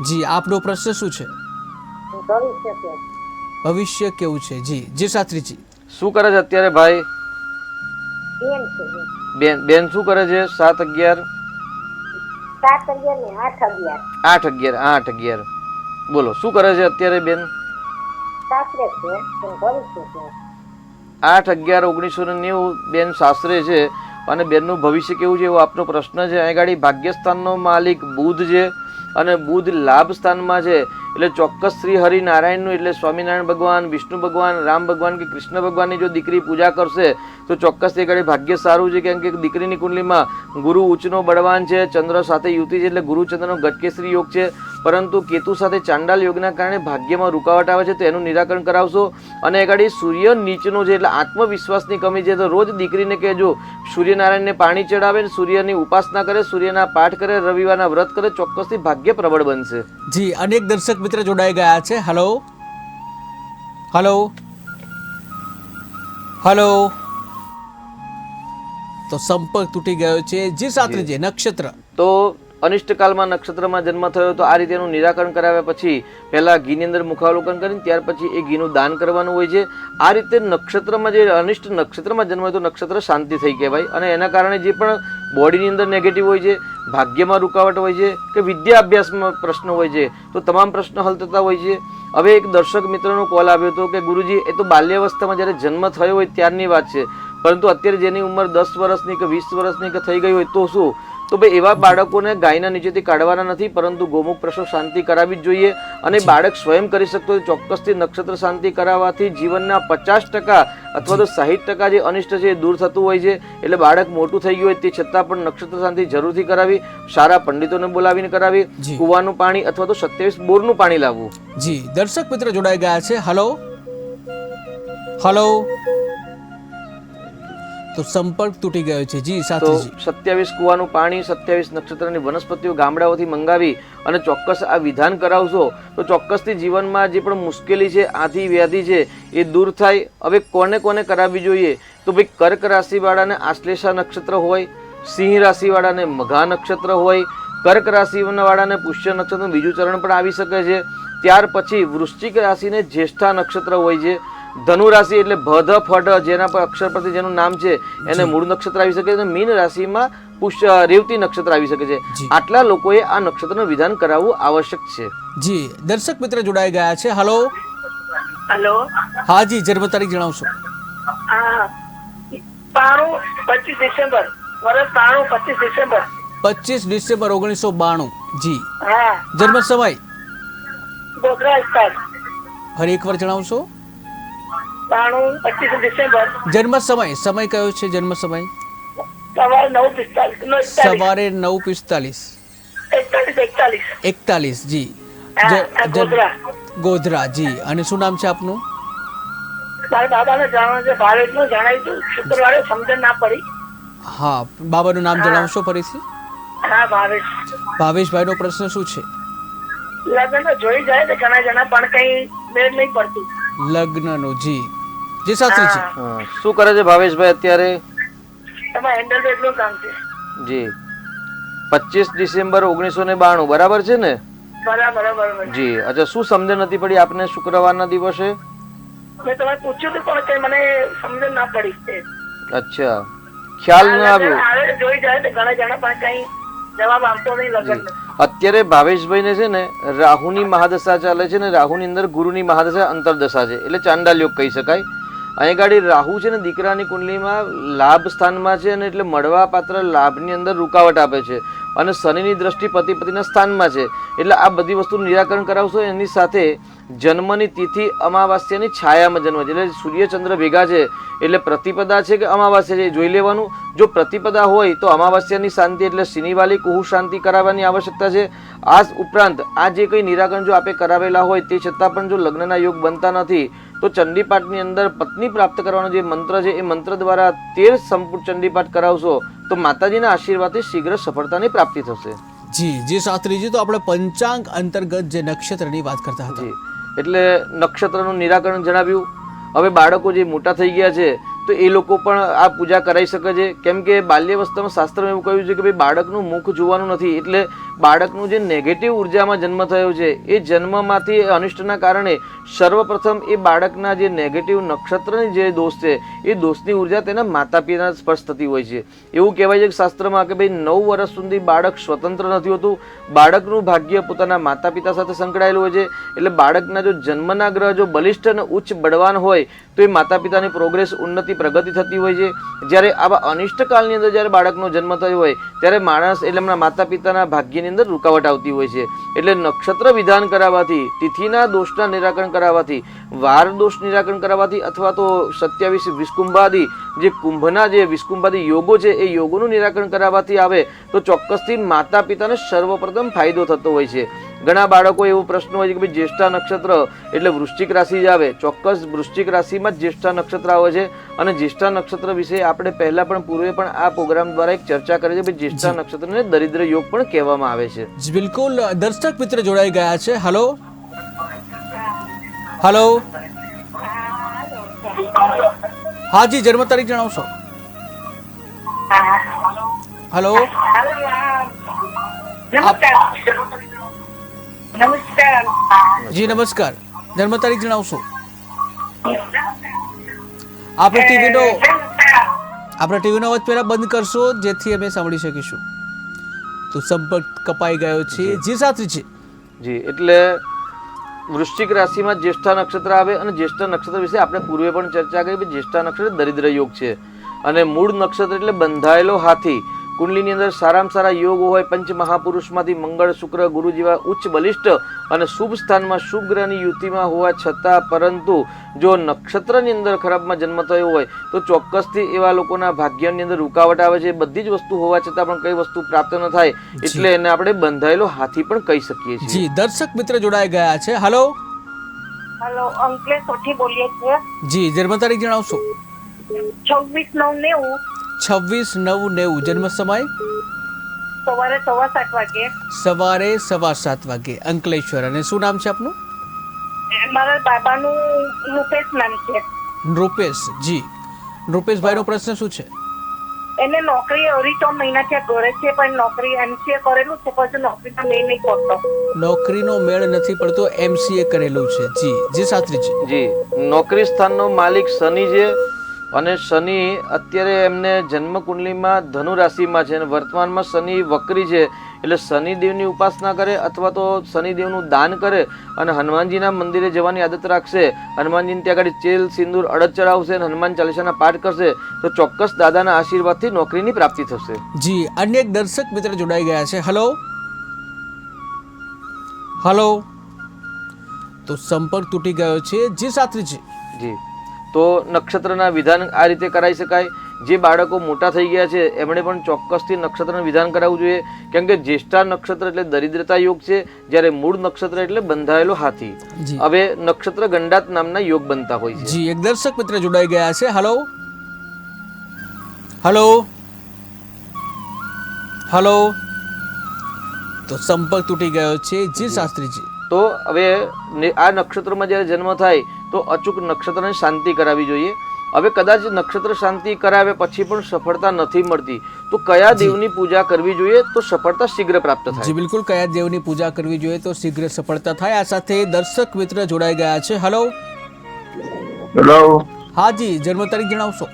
જી, આપનો પ્રશ્ન શું છે? ભવિષ્ય કેવું છે? જી, જી શાસ્ત્રીજી. શું કરે છે અત્યારે ભાઈ? બેન શું કરે છે? 7/11. 8/11. બોલો શું કરે છે અત્યારે બેન? 8/11/1990 બેન સાસરે છે. અને બેનનું ભવિષ્ય કેવું છે એવો આપનો પ્રશ્ન છે. અહીં ગાડી ભાગ્યસ્થાનનો માલિક બુધ છે, અને બુધ લાભ સ્થાનમાં છે. એટલે ચોક્કસ શ્રી હરિનારાયણનું એટલે સ્વામિનારાયણ ભગવાન, વિષ્ણુ ભગવાન, રામ ભગવાન કે કૃષ્ણ ભગવાનની જો દીકરી પૂજા કરશે તો ચોક્કસ એ ઘડી ભાગ્ય સારું છે, કેમ કે દીકરીની કુંડલીમાં ગુરુ ઉચ્ચનો બળવાન છે, ચંદ્ર સાથે યુતિ છે એટલે ગુરુચંદ્રનો ગટકેસરી યોગ છે, પરંતુ કેતુ સાથે ચાંડાલ યોગના કારણે ભાગ્યમાં રૂકાવટ આવે છે, તો એનું નિરાકરણ કરાવશો. અને એ ઘડી સૂર્ય નીચનો છે એટલે આત્મવિશ્વાસની કમી છે, તો રોજ દીકરીને કહેજો સૂર્યનારાયણને પાણી ચડાવે, સૂર્યની ઉપાસના કરે, સૂર્યના પાઠ કરે, રવિવારના વ્રત કરે, ચોક્કસથી ભાગ્ય પ્રબળ બનશે. જી, અનેક દર્શક મિત્ર જોડાઈ ગયા છે. હલો હલો હલો, તો સંપર્ક તૂટી ગયો છે. જી શાસ્ત્રીજી, નક્ષત્ર તો અનિષ્ટકાલમાં નક્ષત્રમાં જન્મ થયો તો આ રીતેનું નિરાકરણ કરાવ્યા પછી પહેલા ઘીની અંદર મુખાવલોકન કરીને ત્યાર પછી એ ઘીનું દાન કરવાનું હોય છે. આ રીતે નક્ષત્રમાં જે અનિષ્ટ નક્ષત્રમાં જન્મ હોય તો નક્ષત્ર શાંતિ થઈ કહેવાય, અને એના કારણે જે પણ બોડીની અંદર નેગેટિવ હોય છે, ભાગ્યમાં રૂકાવટ હોય છે કે વિદ્યા અભ્યાસમાં પ્રશ્ન હોય છે, તો તમામ પ્રશ્નો હલ થતા હોય છે. હવે એક દર્શક મિત્રનો કોલ આવ્યો હતો કે ગુરુજી એ તો બાલ્યાવસ્થામાં જ્યારે જન્મ થયો હોય ત્યારની વાત છે, પરંતુ અત્યારે જેની ઉંમર 10 વર્ષની કે 20 વર્ષની કે થઈ ગઈ હોય તો શું? તો ભાઈ એવા બાળકોને ગાયના નીચેથી કાઢવાના નથી, પરંતુ ગોમુખ પ્રસવ શાંતિ કરાવવી જ જોઈએ. અને બાળક સ્વયં કરી શકતો હોય ચોક્કસથી નક્ષત્ર શાંતિ કરાવવાથી જીવનના 50% અથવા તો 60% જે અનિષ્ટ છે એ દૂર થતું હોય છે. એટલે બાળક મોટું થઈ ગયું હોય તે છતાં પણ નક્ષત્ર શાંતિ જરૂરથી કરાવી, સારા પંડિતોને બોલાવીને કરાવી, કુવાનું પાણી અથવા તો 27 બોરનું પાણી લાવવું. જી, દર્શક મિત્ર જોડાઈ ગયા છે. હલો હલો, તો સંપર્ક તૂટી ગયો છે. જી તો શાસ્ત્રીજી, 27 કુવાનું પાણી, 27 નક્ષત્રની વનસ્પતિઓ ગામડાઓથી મંગાવી અને ચોક્કસ આ વિધાન કરાવશો તો ચોક્કસથી જીવનમાં જે પણ મુશ્કેલી છે, આથી વ્યાધિ છે એ દૂર થાય. હવે કોને કોને કરાવવી જોઈએ? તો ભાઈ કર્ક રાશિવાળાને આશ્લેષા નક્ષત્ર હોય, સિંહ રાશિવાળાને મઘા નક્ષત્ર હોય, કર્ક રાશિવાળાને પુષ્ય નક્ષત્રનું બીજું ચરણ પણ આવી શકે છે. ત્યાર પછી વૃશ્ચિક રાશિને જ્યેષ્ઠા નક્ષત્ર હોય છે. ધનુ રાશિ એટલે ભધ ફઢ જેના પર અક્ષર પરથી જેનું નામ છે એને મૂળ નક્ષત્ર આવી શકે છે. મીન રાશિમાં રેવતી નક્ષત્ર આવી શકે છે. આટલા લોકોએ આ નક્ષત્રનું વિધાન કરાવવું આવશ્યક છે. જી, દર્શક મિત્ર જોડાઈ ગયા છે. હલો હેલો, હા જી, જન્મ તારીખ જણાવશો? 25 ડિસેમ્બર, વર્ષ 25 ડિસેમ્બર. 25 ડિસેમ્બર 1992. જી, હા. જન્મ સમય ગોધરા વિસ્તાર. ફરી એકવાર જણાવશો? 25 ડિસેમ્બર. જન્મ સમય, સમય કયો છે? જન્મ સમય સવારે 9:45. સવારે 9:45. 41. જી, ગોધરા. ગોધરા. જી, અને શું નામ છે આપનું? મારા બાબાને જાણવાનું છે, ભાવેશનું જણાવ્યું, શુક્રવારે સમજણ ના પડી. હા, બાબાનું નામ જણાવશો ફરીથી? હા, ભાવેશ. ભાવેશભાઈનો પ્રશ્ન શું છે? લગ્ન જોઈ જાય તો ઘણા જણા પણ કઈ મેળ નહીં પડતું. લગ્નનો. જી જી શાસ્ત્રીજી, શું કરે છે ભાવેશભાઈ અત્યારે? એમાં હેન્ડલ એટલું કામ છે. જી, 25 ડિસેમ્બર 1992 બરાબર છે ને? બરાબર. જી, અચ્છા, શું સમજણ નથી પડી આપને શુક્રવારના દિવસે? મેં તમે પૂછ્યું હતું પણ કઈ મને સમજણ ના પડી. અચ્છા, ખ્યાલ ન આવ્યો. જોઈ જાય તો ઘણા જણા પણ કઈ જવાબ આપતો નહીં લગ્ન. અત્યારે ભાવેશભાઈને છે ને રાહુની મહાદશા ચાલે છે ને રાહુની અંદર ગુરુની મહાદશા અંતરદશા છે, એટલે ચાંડાલ યોગ કહી શકાય. અહીં ગાડી રાહુ છે ને દીકરાની કુંડલીમાં લાભ સ્થાનમાં છે, અને એટલે મળવા પાત્ર લાભની અંદર રૂકાવટ આપે છે, અને શનિની દ્રષ્ટિ પતિ પતિના સ્થાનમાં છે. એટલે આ બધી વસ્તુનું નિરાકરણ કરાવશો. એની સાથે જન્મની તિથિ અમાવાસ્યાની છાયામાં જન્મ છે, એટલે સૂર્યચંદ્ર ભેગા છે એટલે પ્રતિપદા છે કે અમાવાસ્યા છે એ જોઈ લેવાનું. જો પ્રતિપદા હોય તો અમાવાસ્યાની શાંતિ એટલે શનિવાલી કુહુ શાંતિ કરાવવાની આવશ્યકતા છે. આ ઉપરાંત આ જે કંઈ નિરાકરણ જો આપે કરાવેલા હોય તે છતાં પણ જો લગ્નના યોગ બનતા નથી તો ચંડીપાઠની અંદર પત્ની પ્રાપ્ત કરવાનો જે મંત્ર છે એ મંત્ર દ્વારા 13 સંપૂર્ણ ચંડીપાઠ કરાવશો તો માતાજીના આશીર્વાદથી શીઘ્ર સફળતાની પ્રાપ્તિ થશે. જી જી શાસ્ત્રીજી, તો આપણે પંચાંગ અંતર્ગત જે નક્ષત્રની વાત કરતા હતા, એટલે નક્ષત્રનું નિરાકરણ જણાવ્યું. હવે બાળકો જે મોટા થઈ ગયા છે તો એ લોકો પણ આ પૂજા કરાવી શકે છે, કેમ કે બાલ્યાવસ્થામાં શાસ્ત્રમાં એવું કહ્યું છે કે ભાઈ બાળકનું મુખ જોવાનું નથી. એટલે બાળકનું જે નેગેટિવ ઉર્જામાં જન્મ થયો છે એ જન્મમાંથી અનિષ્ટના કારણે સર્વપ્રથમ એ બાળકના જે નેગેટિવ નક્ષત્રની જે દોષ છે એ દોષની ઉર્જા તેના માતા પિતાના સ્પર્શ થતી હોય છે. એવું કહેવાય છે કે શાસ્ત્રમાં કે ભાઈ 9 વર્ષ સુધી બાળક સ્વતંત્ર નથી હોતું, બાળકનું ભાગ્ય પોતાના માતા પિતા સાથે સંકળાયેલું હોય છે. એટલે બાળકના જો જન્મના ગ્રહ જો બલિષ્ઠ અને ઉચ્ચ બળવાન હોય તો એ માતા પિતાની પ્રોગ્રેસ ઉન્નતિ પ્રગતિ થતી હોય છે. જ્યારે આવા અનિષ્ટ કાળની અંદર જ્યારે બાળકનો જન્મ થયો હોય ત્યારે માણસ એટલે એમના માતા પિતાના ભાગ્યની ભાગ્યની અંદર રૂકાવટ આવતી હોય છે. એટલે નક્ષત્ર વિધાન કરાવવાથી, તિથિના દોષના નિરાકરણ કરાવવાથી, વાર દોષ નિરાકરણ કરાવવાથી અથવા તો 27 વિસ્કુંભાદી જે કુંભના જે વિસ્કુંભાદી યોગો છે એ યોગોનું નિરાકરણ કરાવવાથી આવે તો ચોક્કસથી માતા પિતાને સર્વપ્રથમ ફાયદો થતો હોય છે. ઘણા બાળકો એવો પ્રશ્ન હોય છે કે ભાઈ જ્યેષ્ઠા નક્ષત્ર એટલે વૃશ્ચિક રાશિ જ આવે. ચોક્કસ વૃશ્ચિક રાશિમાં જ જ્યેષ્ઠા નક્ષત્ર આવે છે અને જ્યેષ્ઠા નક્ષત્ર વિશે આપણે પહેલા પણ પૂર્વે પણ આ પ્રોગ્રામ દ્વારા એક ચર્ચા કરી છે. ભાઈ જ્યેષ્ઠા નક્ષત્રને દરિદ્ર યોગ પણ કહેવામાં આવે છે. જી બિલકુલ. દર્શક મિત્ર જોડાઈ ગયા છે. હલો હલો, હા જી, જન્મ તારીખ જણાવશો? હલો, જી નમસ્કાર, જન્મ તારીખ જણાવશો? આપણે ટીવીનો અવાજ પહેલા બંધ કરશો જેથી અમે સાંભળી શકીશું. તો સંપર્ક કપાઈ ગયો છે. જી સાત્રીજી. જી, એટલે વૃશ્ચિક રાશિમાં જ્યેષ્ઠા નક્ષત્ર આવે અને જ્યેષ્ઠા નક્ષત્ર વિશે આપણે પૂર્વે પણ ચર્ચા કરી કે જ્યેષ્ઠા નક્ષત્ર દરિદ્ર યોગ છે અને મૂળ નક્ષત્ર એટલે બંધાયેલો હાથી. કુંડલીની અંદર સારામાં સારા યોગ હોય. પંચ મહાપુરુષમાંથી મંગળ, શુક્ર, ગુરુ જેવા ઉચ્ચ બલિષ્ઠ અને શુભ સ્થાનમાં શુભ ગ્રહની યુતિમાં હોવા છતાં પરંતુ જો નક્ષત્રની અંદર ખરાબમાં જન્મ થયો હોય તો ચોક્કસથી એવા લોકોના ભાગ્યની અંદર રૂકાવટ આવે છે. બધી જ વસ્તુ હોવા છતાં પણ કઈ વસ્તુ પ્રાપ્ત ન થાય એટલે એને આપણે બંધાયેલો હાથી પણ કહી શકીએ છીએ. જી, દર્શક મિત્ર જોડાઈ ગયા છે. હલો હલો, અંકલેશ્વરથી બોલીએ છીએ. જી, જન્મ તારીખ જણાવશો? 26/9/90. 26/9/90. જન્મ સમય? સવારે 7:15 વાગે. સવારે 7:15 વાગે, અંકલેશ્વર. અને શું નામ છે આપનું? મારા બાબાનું રૂપેશ નામ છે. નૃપેશ. જી, નૃપેશભાઈનો પ્રશ્ન શું છે? એને નોકરી અઢી 3 મહિનાથી કરે છે પણ નોકરી MCA કરેલું છે પણ નોકરીનો મેળ નહીં પડતો. નોકરીનો મેળ નથી પડતો, MCA કરેલું છે. જી જી સાત્રીજી. જી, નોકરી સ્થાનનો માલિક શનિ છે અને શનિ અત્યારે એમને જન્મ કુંડલીમાં ધનુ રાશિમાં છે અને વર્તમાનમાં શનિ વક્રી છે. એટલે શનિદેવની ઉપાસના કરે અથવા તો શનિદેવનું દાન કરે અને હનુમાનજીના મંદિરે જવાની આદત રાખશે. હનુમાનજીને ત્યાં આગળ ચેલ, સિંદૂર, અડદ ચડાવશે અને હનુમાન ચાલીસાના પાઠ કરશે તો ચોક્કસ દાદાના આશીર્વાદથી નોકરીની પ્રાપ્તિ થશે. જી, અન્ય એક દર્શક મિત્ર જોડાઈ ગયા છે. હલો હલો, તો સંપર્ક તૂટી ગયો છે. જી સાત્રીજી. જી, તો નક્ષત્રના વિધાન આ રીતે કરાવી શકાય. જે બાળકો મોટા થઈ ગયા છે એમણે પણ ચોક્કસથી નક્ષત્રનું વિધાન કરાવવું જોઈએ કેમ કે જ્યેષ્ઠા નક્ષત્ર એટલે દરિદ્રતા યોગ છે જ્યારે મૂળ નક્ષત્ર એટલે બંધાયેલો હાથી. હવે નક્ષત્ર ગંડાત નામના યોગ બનતા હોય છે. જી, એક દર્શક મિત્ર જોડાઈ ગયા છે. હલો હલો હલો, તો સંપર્ક તૂટી ગયો છે. જી શાસ્ત્રીજી. તો હવે આ નક્ષત્રમાં જ્યારે જન્મ થાય તો અચૂક નક્ષત્રને શાંતિ કરાવવી જોઈએ. હવે કદાચ નક્ષત્ર શાંતિ કરાવે પછી પણ સફળતા નથી મળતી તો કયા દેવની પૂજા કરવી જોઈએ તો સફળતા શીઘ્ર પ્રાપ્ત થાય? જી બિલકુલ, કયા દેવની પૂજા કરવી જોઈએ તો શીઘ્ર સફળતા થાય. આ સાથે દર્શક મિત્ર જોડાઈ ગયા છે. હલો હેલો, હા જી, જન્મ તારીખ જણાવશો?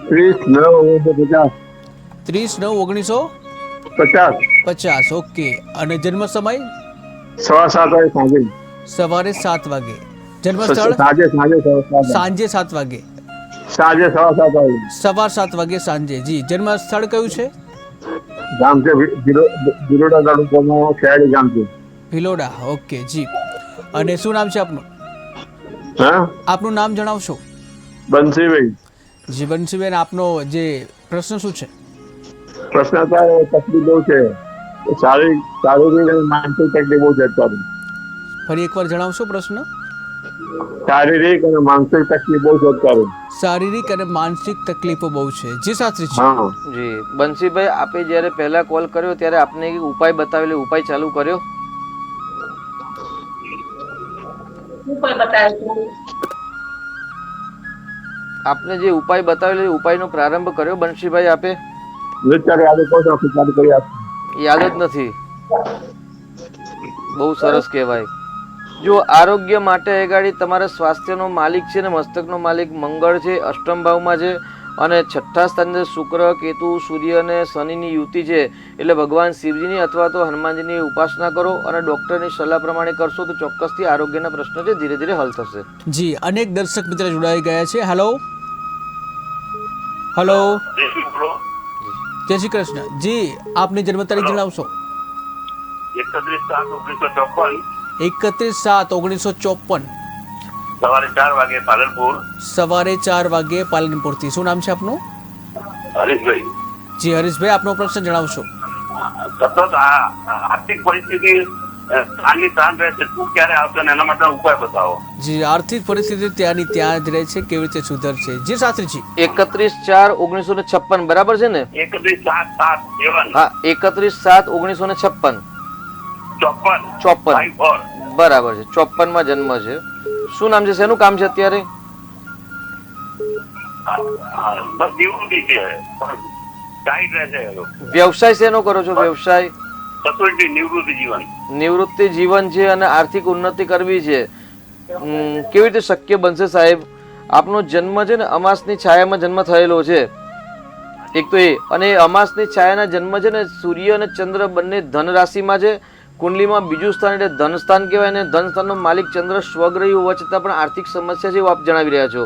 30/9/1950. ઓકે. અને જન્મ સમય? 7:15 વાગે સવારે 7 વાગે. જન્મ સ્થળ? સાંજે 7 વાગે. સાંજે 7:15 વાગે. સવાર 7 વાગે સાંજે. જી, જન્મ સ્થળ કયું છે? ગામ છે ભિલોડા તાલુકામાં ખેડી ગામ છે. ભિલોડા. ઓકે જી. અને શું નામ છે આપનું? હા, આપનું નામ જણાવશો? બંસીભાઈ. જી બંસીબેન, આપનો જે પ્રશ્ન શું છે? પ્રશ્ન તકલીફ બહુ છે, શારીરિક અને માનસિક તકલીફ બહુ છે. ફરી એકવાર જણાવશો પ્રશ્ન? શારીરિક અને માનસિક તકલીફ બહુ છે. શારીરિક અને માનસિક તકલીફો બહુ છે. જી સાત્રી છે. જી બંસીભાઈ, આપે જ્યારે પહેલા કોલ કર્યો ત્યારે આપને એક ઉપાય બતાવેલો, ઉપાય ચાલુ કર્યો? આપને જે ઉપાય બતાવેલો એ ઉપાયનો પ્રારંભ કર્યો બંસીભાઈ આપે? યાદ જ નથી. બહુ સરસ કહેવાય. જો આરોગ્ય માટે અગાડી તમારા સ્વાસ્થ્યનો માલિક છે ને મસ્તકનો માલિક મંગળ છે, અષ્ટમ ભાવમાં છે અને છઠ્ઠા સ્થાને શુક્ર, કેતુ, સૂર્ય અને શનિની યુતિ છે. એટલે ભગવાન શિવજીની અથવા તો હનુમાનજીની ઉપાસના કરો અને ડોક્ટરની સલાહ પ્રમાણે કરશો તો ચોક્કસથી આરોગ્યના પ્રશ્નો છે ધીરે ધીરે હલ થશે. જી, અનેક દર્શક મિત્ર જોડાઈ ગયા છે. હેલો હેલો, જય શ્રી કૃષ્ણ. જી, આપની જન્મ તારીખ જણાવશો? 31/7/1954 સવારે 4 વાગે પાલનપુર. સવારે 4 વાગ્યે પાલનપુરથી. શું નામ છે આપનું? હરીશભાઈ, જી હરીશભાઈ, આપનો પ્રશ્ન જણાવશો. સતત આર્થિક પરિસ્થિતિ આની તાણ રહેશે, શું ક્યારે આવશે અને એના માટે ઉપાય બતાવો. જી, આર્થિક પરિસ્થિતિ ત્યાંની ત્યાં જ રહે છે, કેવી રીતે સુધરશે? જી શાસ્ત્રીજી. 31/4/1956 બરાબર છે ને? 31/7/7/7 હા, 31/7/1956 54 બરાબર છે. 54 માં જન્મ છે. શું નામ છે? શેનું કામ છે અત્યારે? બસ નિવૃત્તિ છે, ટાઈટ રહેશે. વ્યવસાય શેનો કરો છો? વ્યવસાય કસોટી નિવૃત્તિ જીવન. નિવૃત્તિ જીવન છે અને આર્થિક ઉન્નતિ કરવી છે. કેવી રીતે શક્ય બનશે સાહેબ? આપનો જન્મ છે ને અમાસની છાયામાં જન્મ થયેલો છે, એક તો એ. અને અમાસની છાયાના જન્મ છે ને સૂર્ય અને ચંદ્ર બંને ધન રાશિમાં છે. કુંડલીમાં બીજું સ્થાન એટલે ધન સ્થાન કહેવાય ને ધન સ્થાનનો માલિક ચંદ્ર સ્વગ્રહી હોવા છતાં પણ આર્થિક સમસ્યા છે એવું આપ જણાવી રહ્યા છો.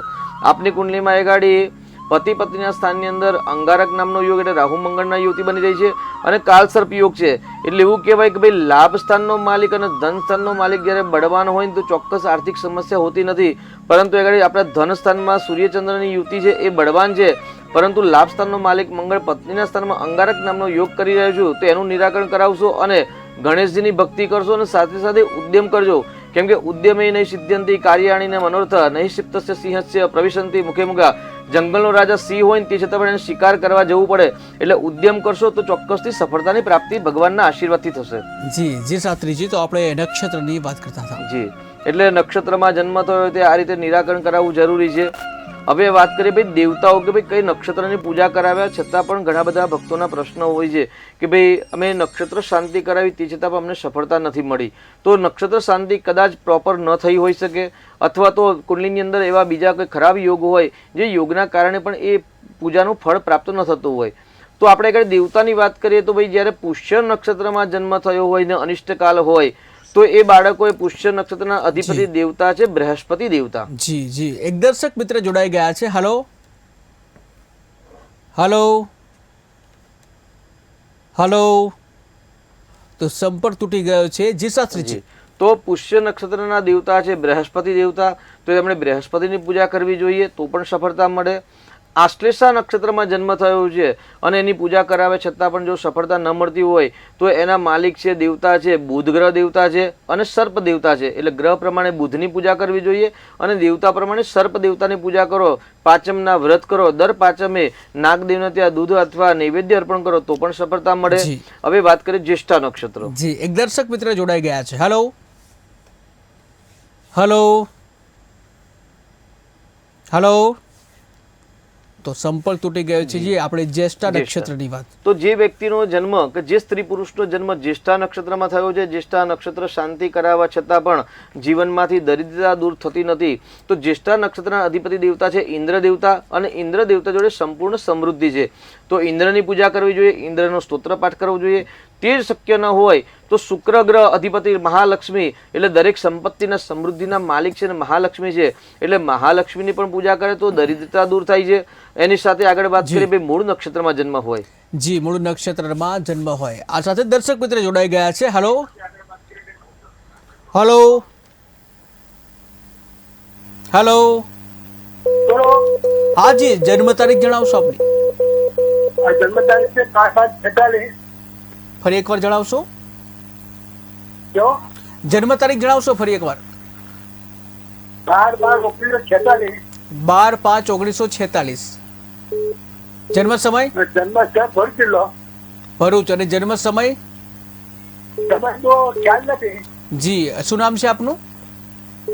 આપની કુંડલીમાં એ ગાડી પતિ પત્નીના સ્થાનની અંદર અંગારક નામનો યોગ એટલે રાહુ મંગળના યુવતી બની રહી છે અને કાળસર્પ યોગ છે. એટલે એવું કહેવાય કે ભાઈ લાભ સ્થાનનો માલિક અને ધન સ્થાનનો માલિક જ્યારે બળવાન હોય ને તો ચોક્કસ આર્થિક સમસ્યા હોતી નથી. પરંતુ એ ગાડી આપણા ધન સ્થાનમાં સૂર્યચંદ્રની યુવતી છે એ બળવાન છે, પરંતુ લાભ સ્થાનનો માલિક મંગળ પત્નીના સ્થાનમાં અંગારક નામનો યોગ કરી રહ્યો છું. તો એનું નિરાકરણ કરાવશો અને ગણેશજીની ભક્તિ કરશો અને સાથે સાથે ઉદ્યમ કરજો. કેમ કે ઉદ્યમે નહીં સિદ્ધ્યંતિ કાર્યાણીને મનોરથ નહીં સિપ્તસ્ય સિંહસ્ય પ્રવિશંતિ મુખે મુખા. જંગલનો રાજા સિંહ હોય ને તે છતાં પણ એને શિકાર કરવા જવું પડે. એટલે ઉદ્યમ કરશો તો ચોક્કસથી સફળતાની પ્રાપ્તિ ભગવાનના આશીર્વાદથી થશે. જી શાસ્ત્રીજી, તો આપણે નક્ષત્રની વાત કરતા હતા. જી, એટલે નક્ષત્રમાં જન્મ થયો હોય તે આ રીતે નિરાકરણ કરાવવું જરૂરી છે. હવે વાત કરીએ ભાઈ દેવતાઓ કે ભાઈ કઈ નક્ષત્રની પૂજા કરાવ્યા છતાં પણ ઘણા બધા ભક્તોના પ્રશ્નો હોય છે કે ભાઈ અમે નક્ષત્ર શાંતિ કરાવી તે છતાં પણ અમને સફળતા નથી મળી. તો નક્ષત્ર શાંતિ કદાચ પ્રોપર ન થઈ હોઈ શકે, અથવા તો કુંડલીની અંદર એવા બીજા કોઈ ખરાબ યોગ હોય જે યોગના કારણે પણ એ પૂજાનું ફળ પ્રાપ્ત ન થતું હોય. તો આપણે આગળ દેવતાની વાત કરીએ તો ભાઈ જ્યારે પુષ્ય નક્ષત્રમાં જન્મ થયો હોય ને અનિષ્ટકાલ હોય તો એ બાળકો એ પુષ્ય નક્ષત્રના અધિપતિ દેવતા છે બૃહસ્પતિ દેવતા. જી, એક દર્શક મિત્ર જોડાઈ ગયા છે. Hello hello hello. તો સંપર્ક તૂટી ગયો છે. જી શાસ્ત્રીજી. તો પુષ્ય નક્ષત્રના દેવતા છે બૃહસ્પતિ દેવતા, તો એમણે બૃહસ્પતિની પૂજા કરવી જોઈએ તો પણ સફળતા મળે. આશ્લેષા નક્ષત્રમાં જન્મ થયો છે અને એની પૂજા કરાવે છતાં પણ જો સફળતા ન મળતી હોય તો એના માલિક છે દેવતા છે બુધ ગ્રહ દેવતા છે અને સર્પ દેવતા છે. એટલે ગ્રહ પ્રમાણે બુધની પૂજા કરવી જોઈએ અને દેવતા પ્રમાણે સર્પ દેવતાની પૂજા કરો. પાંચમના વ્રત કરો. દર પાંચમે નાગદેવને ત્યાં દૂધ અથવા નૈવેદ્ય અર્પણ કરો તો પણ સફળતા મળે. હવે વાત કરીએ જ્યેષ્ઠા નક્ષત્ર. જી, એક દર્શક મિત્ર જોડાઈ ગયા છે. Hello hello hello. તો સંપર્ક તૂટી ગયો છે. જી, આપણે જ્યેષ્ઠા નક્ષત્રની વાત. તો જે વ્યક્તિનો જન્મ કે જે સ્ત્રી પુરુષનો જન્મ જ્યેષ્ઠા નક્ષત્રમાં થયો છે, જ્યેષ્ઠા નક્ષત્ર શાંતિ કરાવવા છતાં પણ જીવનમાંથી દરિદ્રતા દૂર થતી નથી, તો જ્યેષ્ઠા નક્ષત્રના અધિપતિ દેવતા છે ઇન્દ્ર દેવતા અને ઇન્દ્ર દેવતા જોડે સંપૂર્ણ સમૃદ્ધિ છે. તો ઇન્દ્રની પૂજા કરવી જોઈએ, ઇન્દ્રનો સ્તોત્ર પાઠ કરવો જોઈએ. તે જ શક્ય ન હોય તો શુક્ર ગ્રહ અધિપતિ મહાલક્ષ્મી એટલે દરેક સંપત્તિના સમૃદ્ધિના માલિક છે ને મહાલક્ષ્મી છે, એટલે મહાલક્ષ્મીની પણ પૂજા કરે તો દરિદ્રતા દૂર થાય છે. એની સાથે આગળ વાત કરીએ ભાઈ મૂળ નક્ષત્રમાં જન્મ હોય. જી, મૂળ નક્ષત્રમાં જન્મ હોય. આ સાથે દર્શક મિત્ર જોડાઈ ગયા છે. Hello hello hello. હા જી, જન્મ તારીખ જણાવશો આપની? જન્મ તારીખ છે 5/8/46. ફરી એકવાર જણાવશો? જન્મ તારીખ જણાવશો ફરી એકવાર? 12/5/1946. 12/5/1946. જન્મ સમય? જન્મ સ્થળ ભરૂચ જિલ્લો. ભરૂચ. અને જન્મ સમય? સમય તો ખ્યાલ નથી. જી, શું નામ છે આપનું?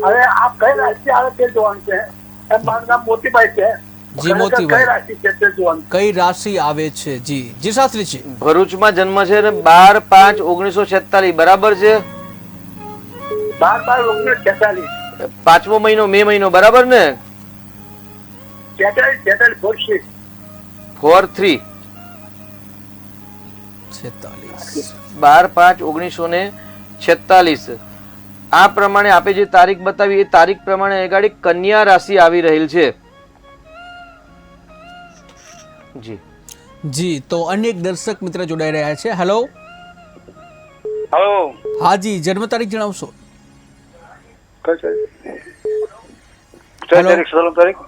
હવે આપ કઈ રાશિ આવે તે જોવાનું છે. મારું નામ મોતીભાઈ છે. જી મોતીભાઈ, કઈ રાશિ છે તે જોવાનું. કઈ રાશિ આવે છે? જી જી શાસ્ત્રી છે. ભરૂચમાં જન્મ છે ને 12/5/1946 બરાબર છે. 12/5/1946. 5મો મહિનો મે મહિનો બરાબર ને? 46 4/3 12/5/1946. આ પ્રમાણે આપે જે તારીખ બતાવી એ તારીખ પ્રમાણે આગળ કન્યા રાશિ આવી રહેલ છે. જી જી, તો અન્ય એક દર્શક મિત્ર જોડાઈ રહ્યા છે. હેલો હલો હાજી, જન્મ તારીખ જણાવશો? કઈ હેલો. તારીખ જન્મ તારીખ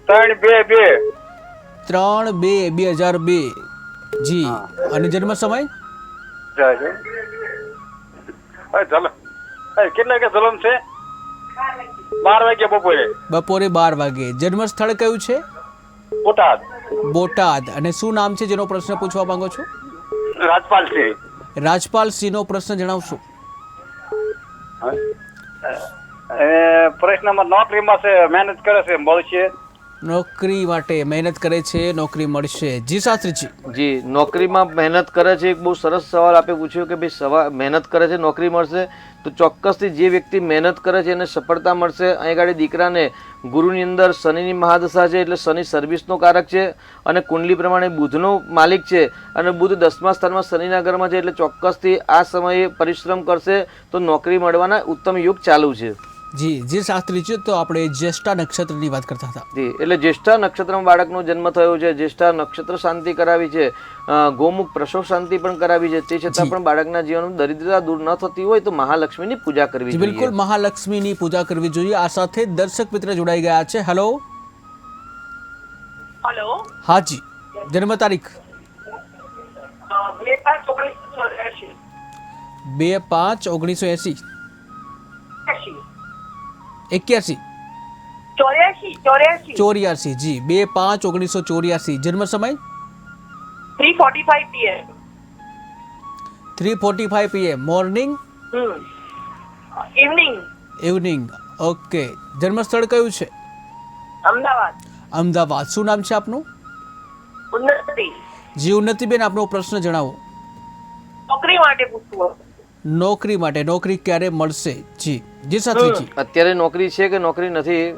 3/2/2 3/2/2002 જી. અને જન્મ સમય? ચાલો કેટલા કે જલમ છે? 12 વાગ્યા બપોરે. બપોરે 12 વાગે. જન્મ સ્થળ કયું છે? બોટાદ. બોટાદ. અને શું નામ છે જેનો પ્રશ્ન પૂછવા માંગો છો? રાજપાલ છે. રાજપાલ સિંહનો પ્રશ્ન જણાવશો? પ્રશ્નમાં નોકરીમાં છે, મહેનત કરે છે, મળશે. નોકરી માટે મહેનત કરે છે, નોકરી મળશે. જી શાસ્ત્રીજી. જી, નોકરીમાં મહેનત કરે છે. એક બહુ સરસ સવાલ આપે પૂછ્યો કે ભાઈ મહેનત કરે છે, નોકરી મળશે. તો ચોક્કસથી જે વ્યક્તિ મહેનત કરે છે એને સફળતા મળશે. અહીં આગળ દીકરાને ગુરુની અંદર શનિની મહાદશા છે, એટલે શનિ સર્વિસનો કારક છે અને કુંડલી પ્રમાણે બુધનો માલિક છે અને બુધ 10મા સ્થાનમાં શનિના ઘરમાં છે, એટલે ચોક્કસથી આ સમયે પરિશ્રમ કરશે તો નોકરી મળવાના ઉત્તમ યુગ ચાલુ છે. જી જી શાસ્ત્રીજી, તો આપણે જ્યેષ્ઠા નક્ષત્રની વાત કરતા હતા. જી, એટલે જ્યેષ્ઠા નક્ષત્રમાં બાળકનો જન્મ થયો છે. જ્યેષ્ઠા નક્ષત્ર શાંતિ કરાવી છે, ગૌમુખ પ્રસવ શાંતિ પણ કરાવી છે. તે છતાં પણ બાળકના જીવનમાં દરિદ્રતા દૂર ન થતી હોય તો મહાલક્ષ્મીની પૂજા કરવી જોઈએ. બિલકુલ, મહાલક્ષ્મીની પૂજા કરવી જોઈએ. આ સાથે દર્શક મિત્ર જોડાઈ ગયા છે. હેલો. હેલો. હાજી, જન્મ તારીખ? 2/5/1980. 81 84 જી. 2/5/1984. જન્મ સમય? 3:45 PM. 3:45 PM. Morning? Evening. Okay. જન્મ સ્થળ કયું છે? અમદાવાદ. શું નામ છે આપનું? ઉન્નતિ. જી ઉન્નતિબેન, આપનો પ્રશ્ન જણાવો. નોકરી માટે પૂછવું. નોકરી માટે. નોકરી ક્યારે મળશે? જી જી સાથીજી. અત્યારે નોકરી છે કે નોકરી નથી?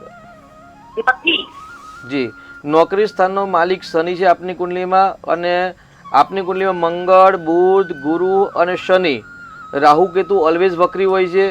જી, નોકરી સ્થાનનો માલિક શનિ છે આપની કુંડલીમાં, અને આપની કુંડલીમાં મંગળ, બુધ, ગુરુ અને શનિ, રાહુ કેતુ ઓલવેઝ વક્રી હોય છે.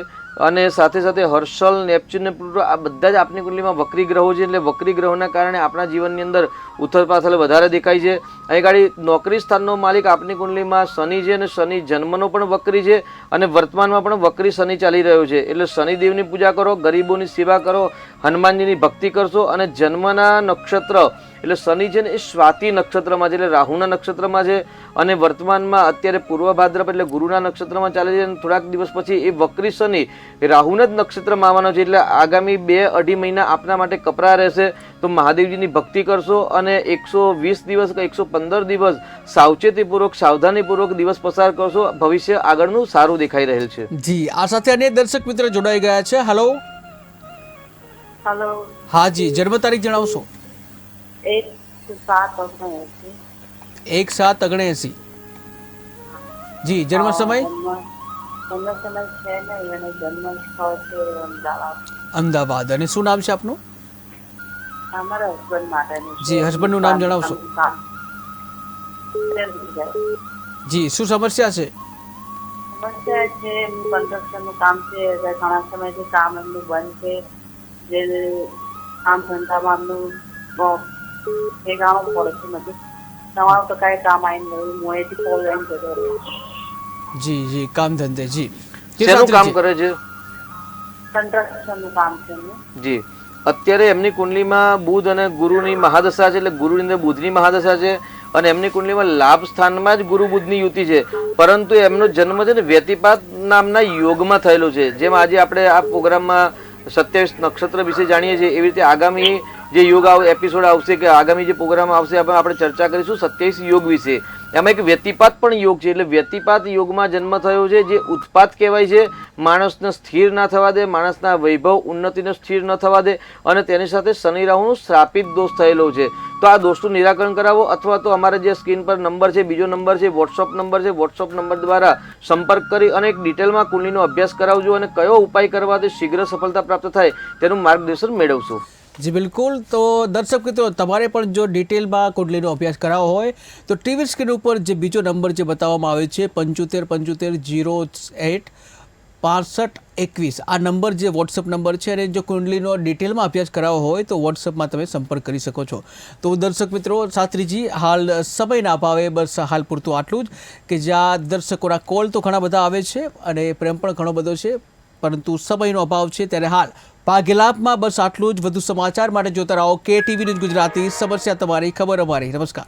અને સાથે સાથે હર્ષલ, નેપચ્યુન ને પ્લુટો આ બધા જ આપની કુંડલીમાં વક્રી ગ્રહો છે. એટલે વક્રી ગ્રહોના કારણે આપણા જીવનની અંદર ઉથલ પાથલ વધારે દેખાય છે. અહીં ગાડી નોકરી સ્થાનનો માલિક આપની કુંડલીમાં શનિ છે, અને શનિ જન્મનો પણ વક્રી છે અને વર્તમાનમાં પણ વક્રી શનિ ચાલી રહ્યો છે. એટલે શનિદેવની પૂજા કરો, ગરીબોની સેવા કરો, હનુમાનજીની ભક્તિ કરશો. અને જન્મના નક્ષત્ર એટલે શનિ છે ને એ સ્વાતિ નક્ષત્રમાં છે, એટલે રાહુના નક્ષત્રમાં છે, અને વર્તમાનમાં અત્યારે પૂર્વ ભાદ્રપદ એટલે ગુરુના નક્ષત્રમાં ચાલે છે. અને થોડાક દિવસ પછી એ વક્રી શનિ રાહુના જ નક્ષત્રમાં આવવાનો છે. એટલે આગામી 2-2.5 મહિના આપના માટે કપરા રહેશે. તો મહાદેવજીની ભક્તિ કરશો અને 120 દિવસ કે 115 દિવસ સાવચેતીપૂર્વક, સાવધાનીપૂર્વક દિવસ પસાર કરશો. ભવિષ્ય આગળનું સારું દેખાઈ રહેલ છે. જી, આ સાથે અન્ય દર્શક મિત્ર જોડાઈ ગયા છે. હેલો. હેલો. હાજી, જન્મ તારીખ જણાવશો? 1/7/79. જી, જન્મ સમય? અમદાવાદ. અને શું નામ છે આપનું? જી, હસબન્ડનું નામ જણાવશો? જી, શું સમસ્યા છે? સમસ્યા છે કન્સ્ટ્રક્શનનું કામ છે, ઘણા સમયથી કામ એમનું બંધ છે. જે કામ ધંધામાં એમનું ભેગાણું પડે છે નથી. તમારું તો કાંઈ કામ આવીને નહીં, હું અહીંથી કોલ લઈને જતો રહ્યો. જી જી, કામ ધંધે. જી, શેનું કામ કરે છે? કન્સ્ટ્રક્શનનું કામ છે એમનું. જી, અત્યારે એમની કુંડલીમાં બુધ અને ગુરુની મહાદશા છે, એટલે ગુરુની અંદર બુધની મહાદશા છે. અને એમની કુંડલીમાં લાભ સ્થાનમાં જ ગુરુ બુધની યુતિ છે, પરંતુ એમનો જન્મ છે ને વ્યતિપાત નામના યોગમાં થયેલો છે. જેમ આજે આપણે આ પ્રોગ્રામમાં 27 નક્ષત્ર વિશે જાણીએ છીએ, એવી રીતે આગામી જે યોગ એપિસોડ આવશે કે આગામી જે પ્રોગ્રામ આવશે આપણે ચર્ચા કરીશું 27 યોગ વિશે. એમાં એક વ્યતિપાત પણ યોગ છે. એટલે વ્યતિપાત યોગમાં જન્મ થયો છે, જે ઉત્પાત કહેવાય છે. માણસને સ્થિર ના થવા દે, માણસના વૈભવ ઉન્નતિને સ્થિર ન થવા દે, અને તેની સાથે શનિ રાહુનો શ્રાપિત દોષ થયેલો છે. તો આ દોષનું નિરાકરણ કરાવો, અથવા તો અમારે જે સ્ક્રીન પર નંબર છે, બીજો નંબર છે, વોટ્સઅપ નંબર છે, વોટ્સઅપ નંબર દ્વારા સંપર્ક કરી અને એક ડિટેલમાં કુંડલીનો અભ્યાસ કરાવજો, અને કયો ઉપાય કરવાથી શીઘ્ર સફળતા પ્રાપ્ત થાય તેનું માર્ગદર્શન મેળવશો. જી બિલકુલ. તો દર્શક મિત્રો, તમારે પણ જો ડિટેલમાં કુંડલીનો અભ્યાસ કરાવવો હોય તો ટીવી સ્ક્રીન ઉપર જે બીજો નંબર જે બતાવવામાં આવે છે 75 75 08 6521 આ નંબર જે વોટ્સઅપ નંબર છે, અને જો કુંડલીનો ડિટેલમાં અભ્યાસ કરાવવો હોય તો વોટ્સઅપમાં તમે સંપર્ક કરી શકો છો. તો દર્શક મિત્રો, શાસ્ત્રીજી હાલ સમયના અભાવે બસ હાલ પૂરતું આટલું જ, કે જ્યાં દર્શકોના કોલ તો ઘણા બધા આવે છે અને પ્રેમ પણ ઘણો બધો છે, પરંતુ સમયનો અભાવ છે. ત્યારે હાલ ભાગ્યલાભમાં બસ આટલું જ. વધુ સમાચાર માટે જોતા રહો KTV ન્યૂઝ ગુજરાતી. સમસ્યા તમારી, ખબર અમારી. નમસ્કાર.